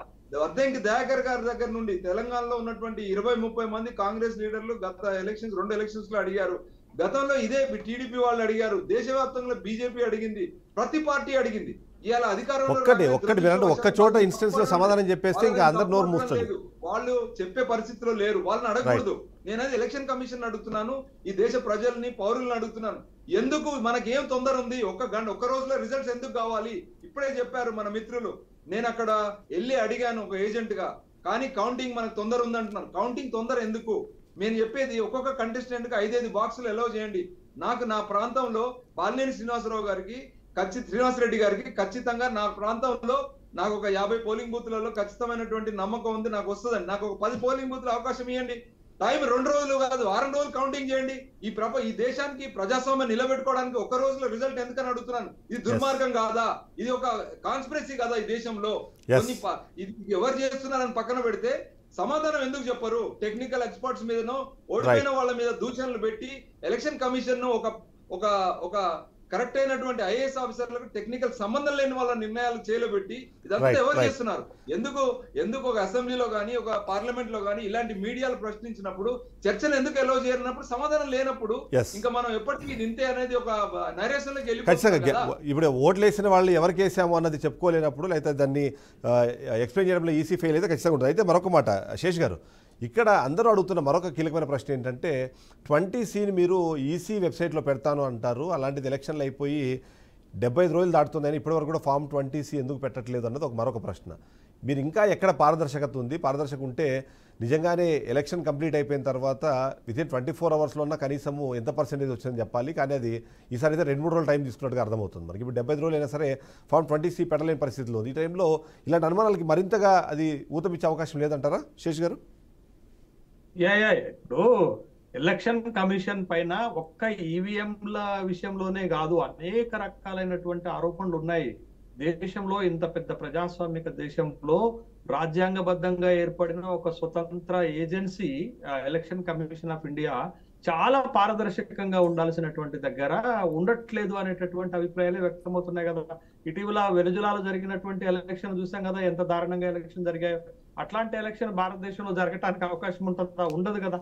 అద్దంకి దయాకర్ గారి దగ్గర నుండి తెలంగాణలో ఉన్నటువంటి 20-30 మంది కాంగ్రెస్ లీడర్లు గత ఎలక్షన్స్ 2 ఎలక్షన్స్ లో అడిగారు. గతంలో ఇదే టీడీపీ వాళ్ళు అడిగారు. దేశవ్యాప్తంగా బీజేపీ అడిగింది. ప్రతి పార్టీ అడిగింది. ఇవాళ అధికారంలో ఒక్క చోట ఇన్స్టెన్స్ లో సమాధానం చెప్పేస్తే ఇంకా అందరు నోరు మూస్తుంది. వాళ్ళు చెప్పే పరిస్థితిలో లేరు. వాళ్ళని అడగకూడదు. నేనది ఎలక్షన్ కమిషన్ అడుగుతున్నాను, ఈ దేశ ప్రజల్ని పౌరులను అడుగుతున్నాను. ఎందుకు మనకేం తొందర ఉంది? ఒక్క రోజులో రిజల్ట్స్ ఎందుకు కావాలి? ఇప్పుడే చెప్పారు మన మిత్రులు. నేను అక్కడ వెళ్ళి అడిగాను ఒక ఏజెంట్ గా, కానీ కౌంటింగ్ మనకు తొందర ఉందంటున్నాను. కౌంటింగ్ తొందర ఎందుకు? నేను చెప్పేది ఒక్కొక్క కంటెస్టెంట్ కి 5 బాక్సులు అలౌ చేయండి. నాకు నా ప్రాంతంలో బాలినేని శ్రీనివాసరెడ్డి గారికి ఖచ్చితంగా నా ప్రాంతంలో నాకు ఒక 50 పోలింగ్ బూత్లలో ఖచ్చితమైనటువంటి నమ్మకం ఉంది, నాకు వస్తుందండి. నాకు ఒక 10 పోలింగ్ బూత్ల అవకాశం ఇవ్వండి. టైం 2 రోజులు కాదు, వారం రోజులు కౌంటింగ్ చేయండి. ఈ దేశానికి ప్రజాస్వామ్యం నిలబెట్టుకోవడానికి ఒక్క రోజులో రిజల్ట్ ఎందుకని అడుగుతున్నాను. ఇది దుర్మార్గం కాదా? ఇది ఒక కాన్స్పిరసీ కాదా ఈ దేశంలో? ఇది ఎవరు చేస్తున్నారని పక్కన పెడితే సమాధానం ఎందుకు చెప్పరు? టెక్నికల్ ఎక్స్పర్ట్స్ మీదనో ఓడిపోయిన వాళ్ళ మీద దూషణలు పెట్టి ఎలక్షన్ కమిషన్ ఒక కరెక్ట్ అయినటువంటి ఐఏఎస్ ఆఫీసర్లకు టెక్నికల్ సంబంధం లేని వాళ్ళ నిర్ణయాలు చేయబెట్టి ఇదంతా ఎవరు చేస్తున్నారు? ఎందుకు ఒక అసెంబ్లీలో గానీ ఒక పార్లమెంట్ లో గానీ ఇలాంటి మీడియాలు ప్రశ్నించినప్పుడు చర్చలు ఎందుకు ఎలో చేయనప్పుడు సమాధానం లేనప్పుడు ఇంకా మనం ఎప్పటికీ ఇంతే అనేది ఒక నరేషన్లోకి వెళ్ళి ఇప్పుడు ఓట్లు వేసిన వాళ్ళు ఎవరికి వేసాము అన్నది చెప్పుకోలేనప్పుడు లేకపోతే దాన్ని ఎక్స్ప్లెయిన్ చేయడంలో ఈసీ ఫెయిల్ అయితే ఖచ్చితంగా ఉంటుంది. అయితే మరొక మాట శేష్ గారు, ఇక్కడ అందరూ అడుగుతున్న మరొక కీలకమైన ప్రశ్న ఏంటంటే 20Cని మీరు ఈసీ వెబ్సైట్లో పెడతాను అంటారు. అలాంటిది ఎలక్షన్లు అయిపోయి 75 రోజులు దాటుతుందని ఇప్పటివరకు కూడా ఫామ్ 20C ఎందుకు పెట్టట్లేదు అన్నది మరొక ప్రశ్న. మీరు ఇంకా ఎక్కడ పారదర్శకత ఉంది? పారదర్శకత ఉంటే నిజంగానే ఎలక్షన్ కంప్లీట్ అయిపోయిన తర్వాత వితిన్ 24 అవర్స్లో ఉన్న కనీసము ఎంత పర్సెంటేజ్ వచ్చిందని చెప్పాలి. కానీ అది ఈసారి అయితే 2-3 రోజులు టైం తీసుకున్నట్టుగా అర్థమవుతుంది. మనకి ఇప్పుడు 75 రోజులు అయినా సరే ఫామ్ 20C పెట్టలేని పరిస్థితిలో ఈ టైంలో ఇలాంటి అనుమానాలకి మరింతగా అది ఊతమిచ్చే అవకాశం లేదంటారా శేష్ గారు? ఇప్పుడు ఎలక్షన్ కమిషన్ పైన ఒక్క ఈవీఎంల విషయంలోనే కాదు, అనేక రకాలైనటువంటి ఆరోపణలు ఉన్నాయి. దేశంలో ఇంత పెద్ద ప్రజాస్వామిక దేశంలో రాజ్యాంగబద్ధంగా ఏర్పడిన ఒక స్వతంత్ర agency election commission of India చాలా పారదర్శకంగా ఉండాల్సినటువంటి దగ్గర ఉండట్లేదు అనేటటువంటి అభిప్రాయాలు వ్యక్తమవుతున్నాయి కదా. ఇటీవల వెనుజులాలో జరిగినటువంటి ఎలక్షన్ చూసాం కదా, ఎంత దారుణంగా ఎలక్షన్ జరిగాయో. అట్లాంటి ఎలక్షన్ భారతదేశంలో జరగటానికి అవకాశం ఉంటుందా? ఉండదు కదా.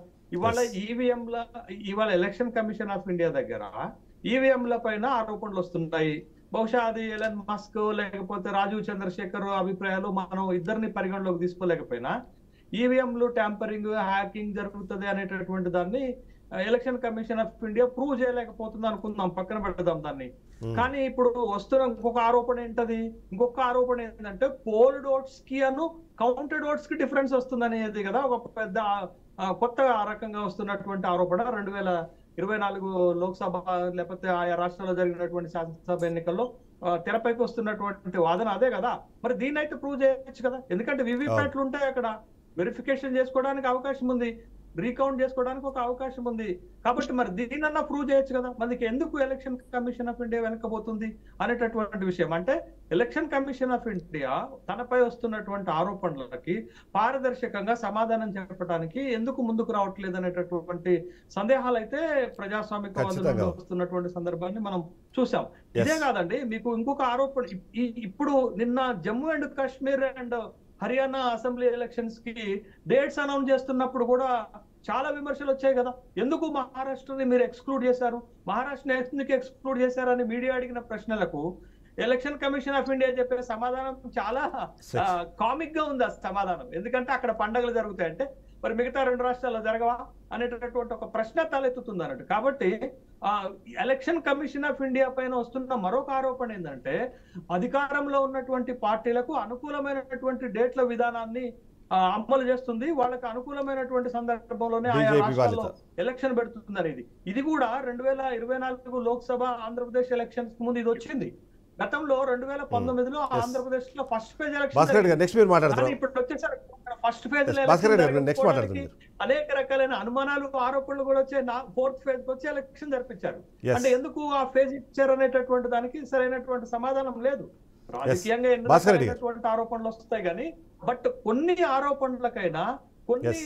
ఇవాళ ఎలక్షన్ కమిషన్ ఆఫ్ ఇండియా దగ్గర ఈవీఎంల పైన ఆరోపణలు వస్తున్నాయి. బహుశా అది ఎలన్ మస్క్ లేకపోతే రాజీవ్ చంద్రశేఖర్ అభిప్రాయాలు మనం ఇద్దరిని పరిగణలోకి తీసుకోలేకపోయినా ఈవీఎంలు ట్యాంపరింగ్ హ్యాకింగ్ జరుగుతుంది అనేటటువంటి దాన్ని election commission of India prove చేయలేకపోతుంది అనుకుందాం, పక్కన పెడదాం దాన్ని. కానీ ఇప్పుడు వస్తున్న ఇంకొక ఆరోపణ ఏంటది, ఇంకొక ఆరోపణ ఏంటంటే పోల్డ్ ఓట్స్ కి కౌంటెడ్ ఓట్స్ కి డిఫరెన్స్ వస్తుంది అనేది కదా ఒక పెద్ద కొత్తగా ఆ రకంగా వస్తున్నటువంటి ఆరోపణ. 2024 లోక్సభ లేకపోతే ఆయా రాష్ట్రాల్లో జరిగినటువంటి శాసనసభ ఎన్నికల్లో తెరపైకి వస్తున్నటువంటి వాదన అదే కదా. మరి దీన్ని అయితే ప్రూవ్ చేయొచ్చు కదా, ఎందుకంటే వివిప్యాట్లు ఉంటాయి అక్కడ, వెరిఫికేషన్ చేసుకోవడానికి అవకాశం ఉంది, రీకౌంట్ చేసుకోవడానికి ఒక అవకాశం ఉంది. కాబట్టి మరి దీనన్నా ప్రూవ్ చేయొచ్చు కదా. మనకి ఎందుకు ఎలక్షన్ కమిషన్ ఆఫ్ ఇండియా వెనకపోతుంది అనేటటువంటి విషయం. అంటే ఎలక్షన్ కమిషన్ ఆఫ్ ఇండియా తనపై వస్తున్నటువంటి ఆరోపణలకి పారదర్శకంగా సమాధానం చెప్పడానికి ఎందుకు ముందుకు రావట్లేదు అనేటటువంటి సందేహాలు అయితే ప్రజాస్వామికవాదులు వస్తున్నటువంటి సందర్భాన్ని మనం చూసాం. ఇదే కాదండి, మీకు ఇంకొక ఆరోపణ, ఇప్పుడు నిన్న Jammu and Kashmir and Haryana assembly elections కి డేట్స్ అనౌన్స్ చేస్తున్నప్పుడు కూడా చాలా విమర్శలు వచ్చాయి కదా. ఎందుకు మహారాష్ట్రని మీరు ఎక్స్క్లూడ్ చేశారు, మహారాష్ట్రని ఎందుకు ఎక్స్క్లూడ్ చేశారని మీడియా అడిగిన ప్రశ్నలకు ఎలక్షన్ కమిషన్ ఆఫ్ ఇండియా చెప్పే సమాధానం చాలా కామిక్ గా ఉంది ఆ సమాధానం. ఎందుకంటే అక్కడ పండుగలు జరుగుతాయంటే మరి మిగతా 2 రాష్ట్రాల్లో జరగవా అనేటటువంటి ఒక ప్రశ్న తలెత్తుతుంది అన్నట్టు. కాబట్టి ఎలక్షన్ కమిషన్ ఆఫ్ ఇండియా పైన వస్తున్న మరొక ఆరోపణ ఏంటంటే అధికారంలో ఉన్నటువంటి పార్టీలకు అనుకూలమైనటువంటి డేట్ల విధానాన్ని అమలు చేస్తుంది, వాళ్ళకి అనుకూలమైనటువంటి సందర్భంలోనే ఆయా రాష్ట్రాల్లో ఎలక్షన్ పెడుతుంది అనేది. ఇది కూడా 2024 లోక్సభ ఆంధ్రప్రదేశ్ ఎలక్షన్స్ ముందు ఇది వచ్చింది. గతంలో 2019లో ఆంధ్రప్రదేశ్ లో ఫస్ట్ ఫేజ్ ఎలక్షన్, ఇప్పుడు వచ్చేసరి ఫస్ట్ ఫేజ్ అనేక రకాలైన అనుమానాలు ఆరోపణలు కూడా వచ్చాయి. 4th ఫేజ్ వచ్చి ఎలక్షన్ జరిపించారు. అంటే ఎందుకు ఆ ఫేజ్ ఇచ్చారు అనేటటువంటి దానికి సరైనటువంటి సమాధానం లేదు. రాజకీయంగా ఎన్నటువంటి ఆరోపణలు వస్తాయి కానీ బట్ కొన్ని ఆరోపణలకైనా కొన్ని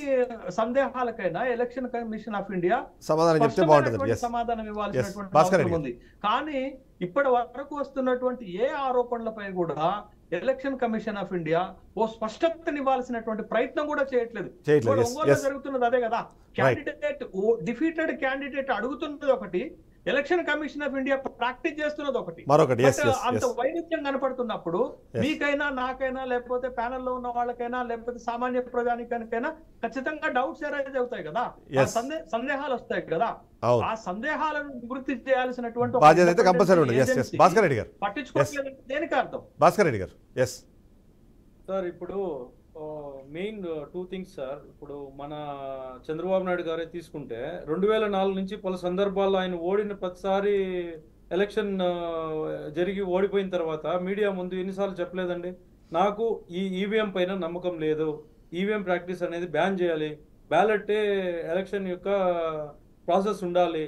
సందేహాలకైనా ఎలక్షన్ కమిషన్ ఆఫ్ ఇండియా సమాధానం ఇవ్వాల్సినటువంటి అవసరం ఉంది. కానీ ఇప్పటి వరకు వస్తున్నటువంటి ఏ ఆరోపణలపై కూడా ఎలక్షన్ కమిషన్ ఆఫ్ ఇండియా ఓ స్పష్టతనివ్వాల్సినటువంటి ప్రయత్నం కూడా చేయట్లేదు. ఒంగోలులో జరుగుతున్నది అదే కదా. డిఫీటెడ్ క్యాండిడేట్ అడుగుతున్నది ఒకటి, election commission of India practice చేస్తున్నది ఒకటి. అంత వైవిధ్యం కనపడుతున్నప్పుడు మీకైనా నాకైనా లేకపోతే ప్యానెల్లో ఉన్న వాళ్ళకైనా లేకపోతే సామాన్య ప్రజానికైనా ఖచ్చితంగా డౌట్స్ ఎరైజ్ అవుతాయి కదా, సందేహాలు వస్తాయి కదా. ఆ సందేహాలను నివృత్తి చేయాల్సినటువంటి పట్టించుకోవట్లేదు దేనికి అర్థం? భాస్కర్ రెడ్డి గారు సార్, ఇప్పుడు మెయిన్ 2 థింగ్స్ సార్. ఇప్పుడు మన చంద్రబాబు నాయుడు గారే తీసుకుంటే 2004 నుంచి పలు సందర్భాల్లో ఆయన ఓడిన ప్రతిసారి ఎలక్షన్ జరిగి ఓడిపోయిన తర్వాత మీడియా ముందు ఎన్నిసార్లు చెప్పలేదండి, నాకు ఈ ఈవీఎం పైన నమ్మకం లేదు, ఈవీఎం ప్రాక్టీస్ అనేది బ్యాన్ చేయాలి, బ్యాలెట్టే ఎలక్షన్ యొక్క ప్రాసెస్ ఉండాలి,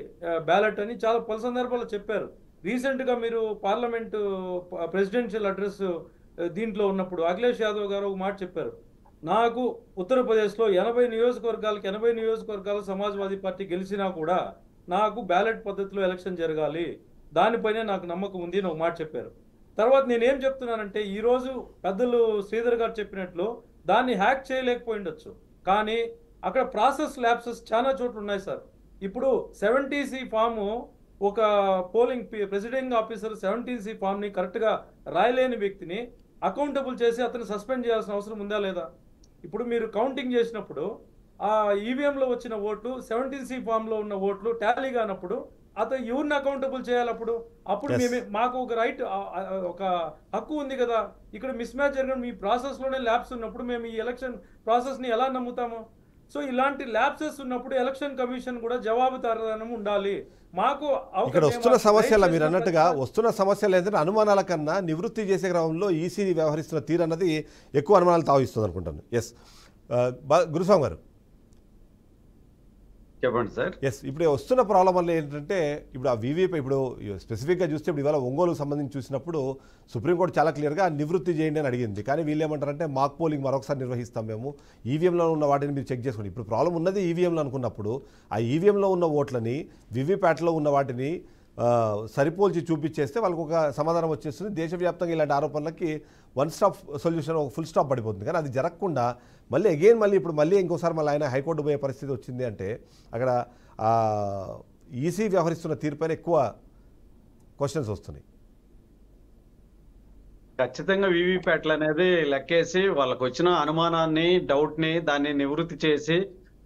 బ్యాలెట్ అని చాలా పలు సందర్భాల్లో చెప్పారు. రీసెంట్గా మీరు పార్లమెంటు ప్రెసిడెన్షియల్ అడ్రస్ దీంట్లో ఉన్నప్పుడు అఖిలేష్ యాదవ్ గారు ఒక మాట చెప్పారు, నాకు ఉత్తరప్రదేశ్లో 80 నియోజకవర్గాలు సమాజ్వాదీ పార్టీ గెలిచినా కూడా నాకు బ్యాలెట్ పద్ధతిలో ఎలక్షన్ జరగాలి, దానిపైనే నాకు నమ్మకం ఉంది అని ఒక మాట చెప్పారు. తర్వాత నేనేం చెప్తున్నానంటే ఈరోజు పెద్దలు శ్రీధర్ గారు చెప్పినట్లు దాన్ని హ్యాక్ చేయలేకపోయిండొచ్చు, కానీ అక్కడ ప్రాసెస్ ల్యాప్సెస్ చాలా చోట్ల ఉన్నాయి సార్. ఇప్పుడు 70C ఫాము ఒక పోలింగ్ ప్రెసిడింగ్ ఆఫీసర్ 70C ఫామ్ని కరెక్ట్గా రాయలేని వ్యక్తిని అకౌంటబుల్ చేసి అతను సస్పెండ్ చేయాల్సిన అవసరం ఉందా లేదా? ఇప్పుడు మీరు కౌంటింగ్ చేసినప్పుడు ఆ ఈవీఎంలో వచ్చిన ఓట్లు 70C ఫామ్లో ఉన్న ఓట్లు టాలీ కానప్పుడు అతను ఎవరిని అకౌంటబుల్ చేయాలి? అప్పుడు మాకు ఒక రైట్, ఒక హక్కు ఉంది కదా. ఇక్కడ మిస్ మ్యాచ్ జరిగిన మీ ప్రాసెస్లోనే ల్యాబ్స్ ఉన్నప్పుడు మేము ఈ ఎలక్షన్ ప్రాసెస్ని ఎలా నమ్ముతాము? సో ఇలాంటి ల్యాబ్సెస్ ఉన్నప్పుడు ఎలక్షన్ కమిషన్ కూడా జవాబుదారీతనం ఉండాలి. మాకు ఇక్కడ వస్తున్న సమస్యల మీరు అన్నట్టుగా వస్తున్న సమస్యలు ఏంటంటే అనుమానాల కన్నా నివృత్తి చేసే క్రమంలో ఈసీ వ్యవహరిస్తున్న తీరు అన్నది ఎక్కువ అనుమానాలు తావిస్తుంది అనుకుంటాను. ఎస్ గురుస్వామి గారు చెప్పండి సార్. ఎస్, ఇప్పుడు వస్తున్న ప్రాబ్లం వల్ల ఏంటంటే ఇప్పుడు ఆ వీవీపై ఇప్పుడు స్పెసిఫిక్గా చూస్తే ఇప్పుడు ఇవాళ ఒంగోలుకు సంబంధించి చూసినప్పుడు సుప్రీంకోర్టు చాలా క్లియర్గా నివృత్తి చేయండి అని అడిగింది. కానీ వీళ్ళు ఏమంటారంటే మాక్ పోలింగ్ మరొకసారి నిర్వహిస్తాం, మేము ఈవీఎంలో ఉన్న వాటిని మీరు చెక్ చేసుకోండి. ఇప్పుడు ప్రాబ్లం ఉన్నది ఈవీఎంలో అనుకున్నప్పుడు ఆ ఈవీఎంలో ఉన్న ఓట్లని వీవీప్యాట్లో ఉన్న వాటిని సరిపోల్చి చూపించేస్తే వాళ్ళకు ఒక సమాధానం వచ్చేస్తుంది. దేశవ్యాప్తంగా ఇలాంటి ఆరోపణలకి వన్ స్టాప్ సొల్యూషన్, ఒక ఫుల్ స్టాప్ పడిపోతుంది. కానీ అది జరగకుండా మళ్ళీ ఇప్పుడు ఇంకోసారి మళ్ళీ ఆయన హైకోర్టు పోయే పరిస్థితి వచ్చింది అంటే అక్కడ ఈసీ వ్యవహరిస్తున్న తీరుపైన ఎక్కువ క్వశ్చన్స్ వస్తున్నాయి. ఖచ్చితంగా వీవీప్యాట్లు అనేది లెక్కేసి వాళ్ళకు వచ్చిన అనుమానాన్ని, డౌట్ని దాన్ని నివృత్తి చేసి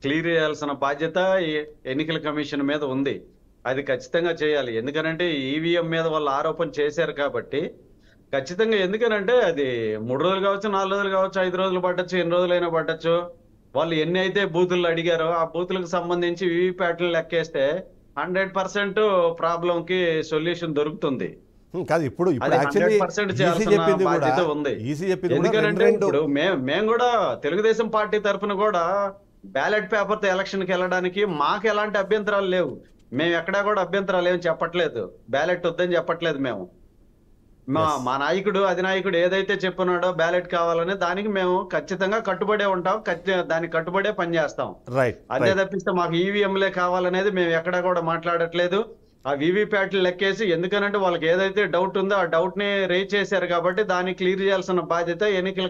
క్లియర్ చేయాల్సిన బాధ్యత ఈ ఎన్నికల కమిషన్ మీద ఉంది. అది ఖచ్చితంగా చేయాలి. ఎందుకనంటే ఈవీఎం మీద వాళ్ళు ఆరోపణ చేశారు కాబట్టి ఖచ్చితంగా. ఎందుకనంటే అది 3 రోజులు కావచ్చు, 4 రోజులు కావచ్చు, 5 రోజులు పట్టచ్చు, ఎన్ని రోజులైనా పట్టచ్చు. వాళ్ళు ఎన్ని అయితే బూతులు అడిగారో ఆ బూతులకు సంబంధించి వీవీప్యాట్లు లెక్కేస్తే 100% ప్రాబ్లం కి సొల్యూషన్ దొరుకుతుంది. కాదు ఇప్పుడు అది యాక్చువల్లీ 100% ఈసీ చేయాల్సిన చెప్పింది కూడా బాధ్యత ఉంది. ఈసీ చెప్పింది కూడా ఎందుకంటే రెండు ఇప్పుడు మేము కూడా తెలుగుదేశం పార్టీ తరఫున కూడా బ్యాలెట్ పేపర్ తో ఎలక్షన్ కి వెళ్ళడానికి మాకు ఎలాంటి అభ్యంతరాలు లేవు. మేము ఎక్కడా కూడా అభ్యంతరాలు ఏమి చెప్పట్లేదు, బ్యాలెట్ వద్దని చెప్పట్లేదు. మేము మా నాయకుడు అధినాయకుడు ఏదైతే చెప్పున్నాడో బ్యాలెట్ కావాలని దానికి మేము ఖచ్చితంగా కట్టుబడే ఉంటాం, దానికి కట్టుబడే పనిచేస్తాం. రైట్ అదే తప్పిస్తే మాకు ఈవీఎంలే కావాలనేది మేము ఎక్కడా కూడా మాట్లాడట్లేదు. ఆ వీవీప్యాట్లు లెక్కేసి, ఎందుకనంటే వాళ్ళకి ఏదైతే డౌట్ ఉందో ఆ డౌట్ ని రేజ్ చేశారు కాబట్టి దాన్ని క్లియర్ చేయాల్సిన బాధ్యత ఎన్నికల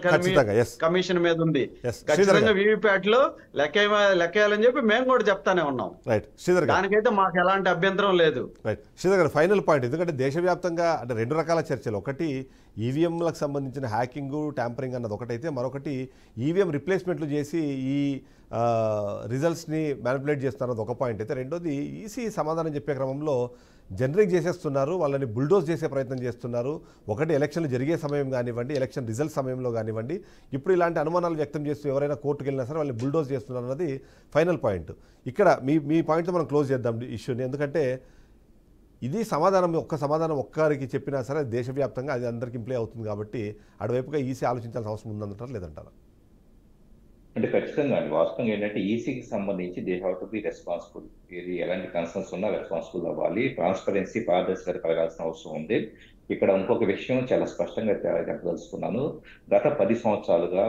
కమిషన్ మీద ఉంది. ఖచ్చితంగా వీవీప్యాట్లు లెక్కేయాలని చెప్పి మేము కూడా చెప్తానే ఉన్నాం. రైట్ శ్రీధర్ గారు, దానికైతే మాకు ఎలాంటి అభ్యంతరం లేదు. రైట్ శ్రీధర్ గారు, ఫైనల్ పాయింట్. ఎందుకంటే దేశవ్యాప్తంగా అంటే 2 రకాల చర్చలు. ఒకటి ఈవీఎంలకు సంబంధించిన హ్యాకింగ్, ట్యాంపరింగ్ అన్నది ఒకటైతే, మరొకటి ఈవీఎం రిప్లేస్మెంట్లు చేసి ఈ రిజల్ట్స్ని మ్యానిపులేట్ చేస్తున్నది ఒక పాయింట్ అయితే, రెండోది ఈసీ సమాధానం చెప్పే క్రమంలో జనరేట్ చేసేస్తున్నారు, వాళ్ళని బుల్డోజ్ చేసే ప్రయత్నం చేస్తున్నారు. ఒకటి ఎలక్షన్లు జరిగే సమయం కానివ్వండి, ఎలక్షన్ రిజల్ట్ సమయంలో కానివ్వండి, ఇప్పుడు ఇలాంటి అనుమానాలు వ్యక్తం చేస్తూ ఎవరైనా కోర్టుకు వెళ్ళినా సరే వాళ్ళని బుల్డోజ్ చేస్తున్నారు అన్నది ఫైనల్ పాయింట్. ఇక్కడ మీ పాయింట్తో మనం క్లోజ్ చేద్దాం ఇష్యూని. ఎందుకంటే ఇది ఒక్క సమాధానం ఒక్కరికి చెప్పినా సరే దేశవ్యాప్తంగా అది అందరికి ఇంప్లే అవుతుంది కాబట్టి అటువైపుగా ఈసీ ఆలోచించాల్సిన అవసరం ఉందంటారా లేదంటారా? అంటే ఖచ్చితంగా అండి. వాస్తవంగా ఏంటంటే ఈసీకి సంబంధించి they have to be responsible. ఇది ఎలాంటి కన్సర్న్స్ ఉన్నా రెస్పాన్సిబుల్ అవ్వాలి. ట్రాన్స్పరెన్సీ, పారదర్శకత కలగాల్సిన అవసరం ఉంది. ఇక్కడ ఇంకొక విషయం చాలా స్పష్టంగా చెప్పదలుచుకున్నాను. గత 10 సంవత్సరాలుగా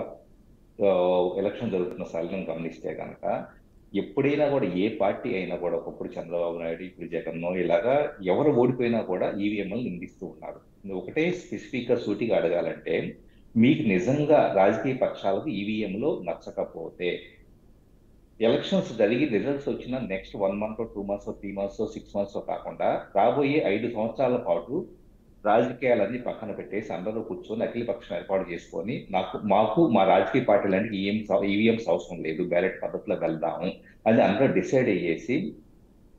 ఎలక్షన్ జరుగుతున్న సార్లు గమనిస్తే కనుక ఎప్పుడైనా కూడా ఏ పార్టీ అయినా కూడా, ఒకప్పుడు చంద్రబాబు నాయుడు, ఇప్పుడు జగన్, ఇలాగా ఎవరు ఓడిపోయినా కూడా ఈవీఎంలు నిందిస్తూ ఉన్నారు. ఒకటే స్పెసిఫిక్గా సూటిగా అడగాలంటే, మీకు నిజంగా రాజకీయ పక్షాలకు ఈవీఎంలో నచ్చకపోతే ఎలక్షన్స్ జరిగి రిజల్ట్స్ వచ్చిన next 1 month, 2 months, 3 months, 6 months కాకుండా రాబోయే 5 సంవత్సరాల పాటు రాజకీయాలన్నీ పక్కన పెట్టేసి అందరూ కూర్చొని అఖిల పక్షం ఏర్పాటు చేసుకొని మాకు మా రాజకీయ పార్టీలన్నీ ఈవీఎంస్ అవసరం లేదు, బ్యాలెట్ పద్ధతిలో వెళ్దాము అని అందరూ డిసైడ్ అయ్యేసి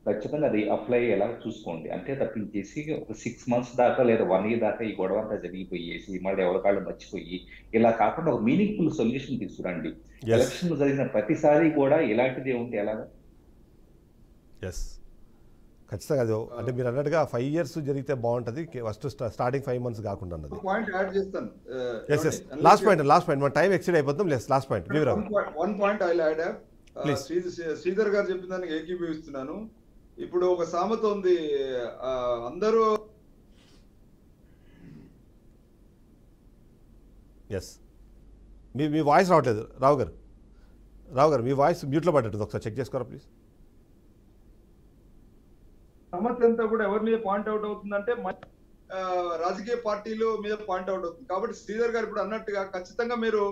ఖచ్చితంగా అది అప్లై ఎలా చూసుకోండి. అంతే తప్పించేసి ఒక 6 months దాకా లేదా 1 year దాకా ఈ గొడవ అంతా జరిగిపోయేసి మళ్ళీ ఎవరికాళ్ళు మర్చిపోయి ఇలా కాకుండా ఒక మీనింగ్ఫుల్ సొల్యూషన్ తీసుకురండి. ఎలక్షన్ జరిగిన ప్రతిసారి కూడా ఇలాంటిదే ఉంటే ఎలాగా? ఖచ్చితంగా అది అంటే మీరు అన్నట్టుగా 5 years జరిగితే బాగుంటుంది. ఫస్ట్ స్టార్టింగ్ 5 months కాకుండా అన్నది. పాయింట్ యాడ్ చేస్తాను. లాస్ట్ పాయింట్ మన టైం ఎక్సీడ్ అయిపోతాం. Last point one point I add. Sridhar గారు చెప్పిన దానికి ఏకీభవిస్తున్నాను. ఇప్పుడు ఒక సామెత ఉంది, అందరూ మీ వాయిస్ రావట్లేదు రావు గారు మీ వాయిస్ మ్యూట్లో పడ్డట్టు, ఒకసారి చెక్ చేసుకోరా ప్లీజ్. సమస్య అంతా కూడా ఎవరి మీద పాయింట్ అవుట్ అవుతుందంటే రాజకీయ పార్టీలు మీద పాయింట్ అవుట్ అవుతుంది. కాబట్టి శ్రీధర్ గారు ఇప్పుడు అన్నట్టుగా ఖచ్చితంగా మీరు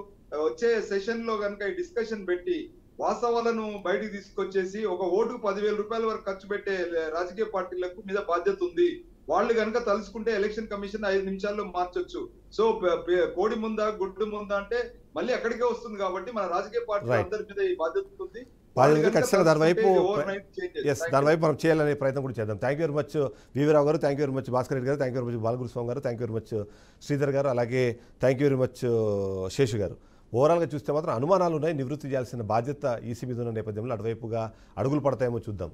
వచ్చే సెషన్ లో కనుక ఈ డిస్కషన్ పెట్టి వాస్తవాలను బయటికి తీసుకొచ్చేసి ఒక ఓటుకు 10,000 రూపాయల వరకు ఖర్చు పెట్టే రాజకీయ పార్టీలకు మీద బాధ్యత ఉంది. వాళ్ళు కనుక తలుసుకుంటే ఎలక్షన్ కమిషన్ 5 నిమిషాల్లో మార్చొచ్చు. సో కోడి ముందా గుడ్డు ముందా అంటే మళ్ళీ అక్కడికే వస్తుంది. కాబట్టి మన రాజకీయ పార్టీ అందరి మీద ఈ బాధ్యత ఉంది. ఖచ్చితంగా దాని వైపు మనం చేయాలనే ప్రయత్నం కూడా చేద్దాం. Thank you very much VV Rao garu, thank you very much Bhaskar Reddy garu, thank you very much Balaguruswamy garu, thank you very much Sridhar garu, అలాగే thank you very much Seshu garu. ఓవరాల్గా చూస్తే మాత్రం అనుమానాలు ఉన్నాయి, నివృత్తి చేయాల్సిన బాధ్యత ఈసీ మీద ఉన్న నేపథ్యంలో అటువైపుగా అడుగులు పడతాయేమో చూద్దాం.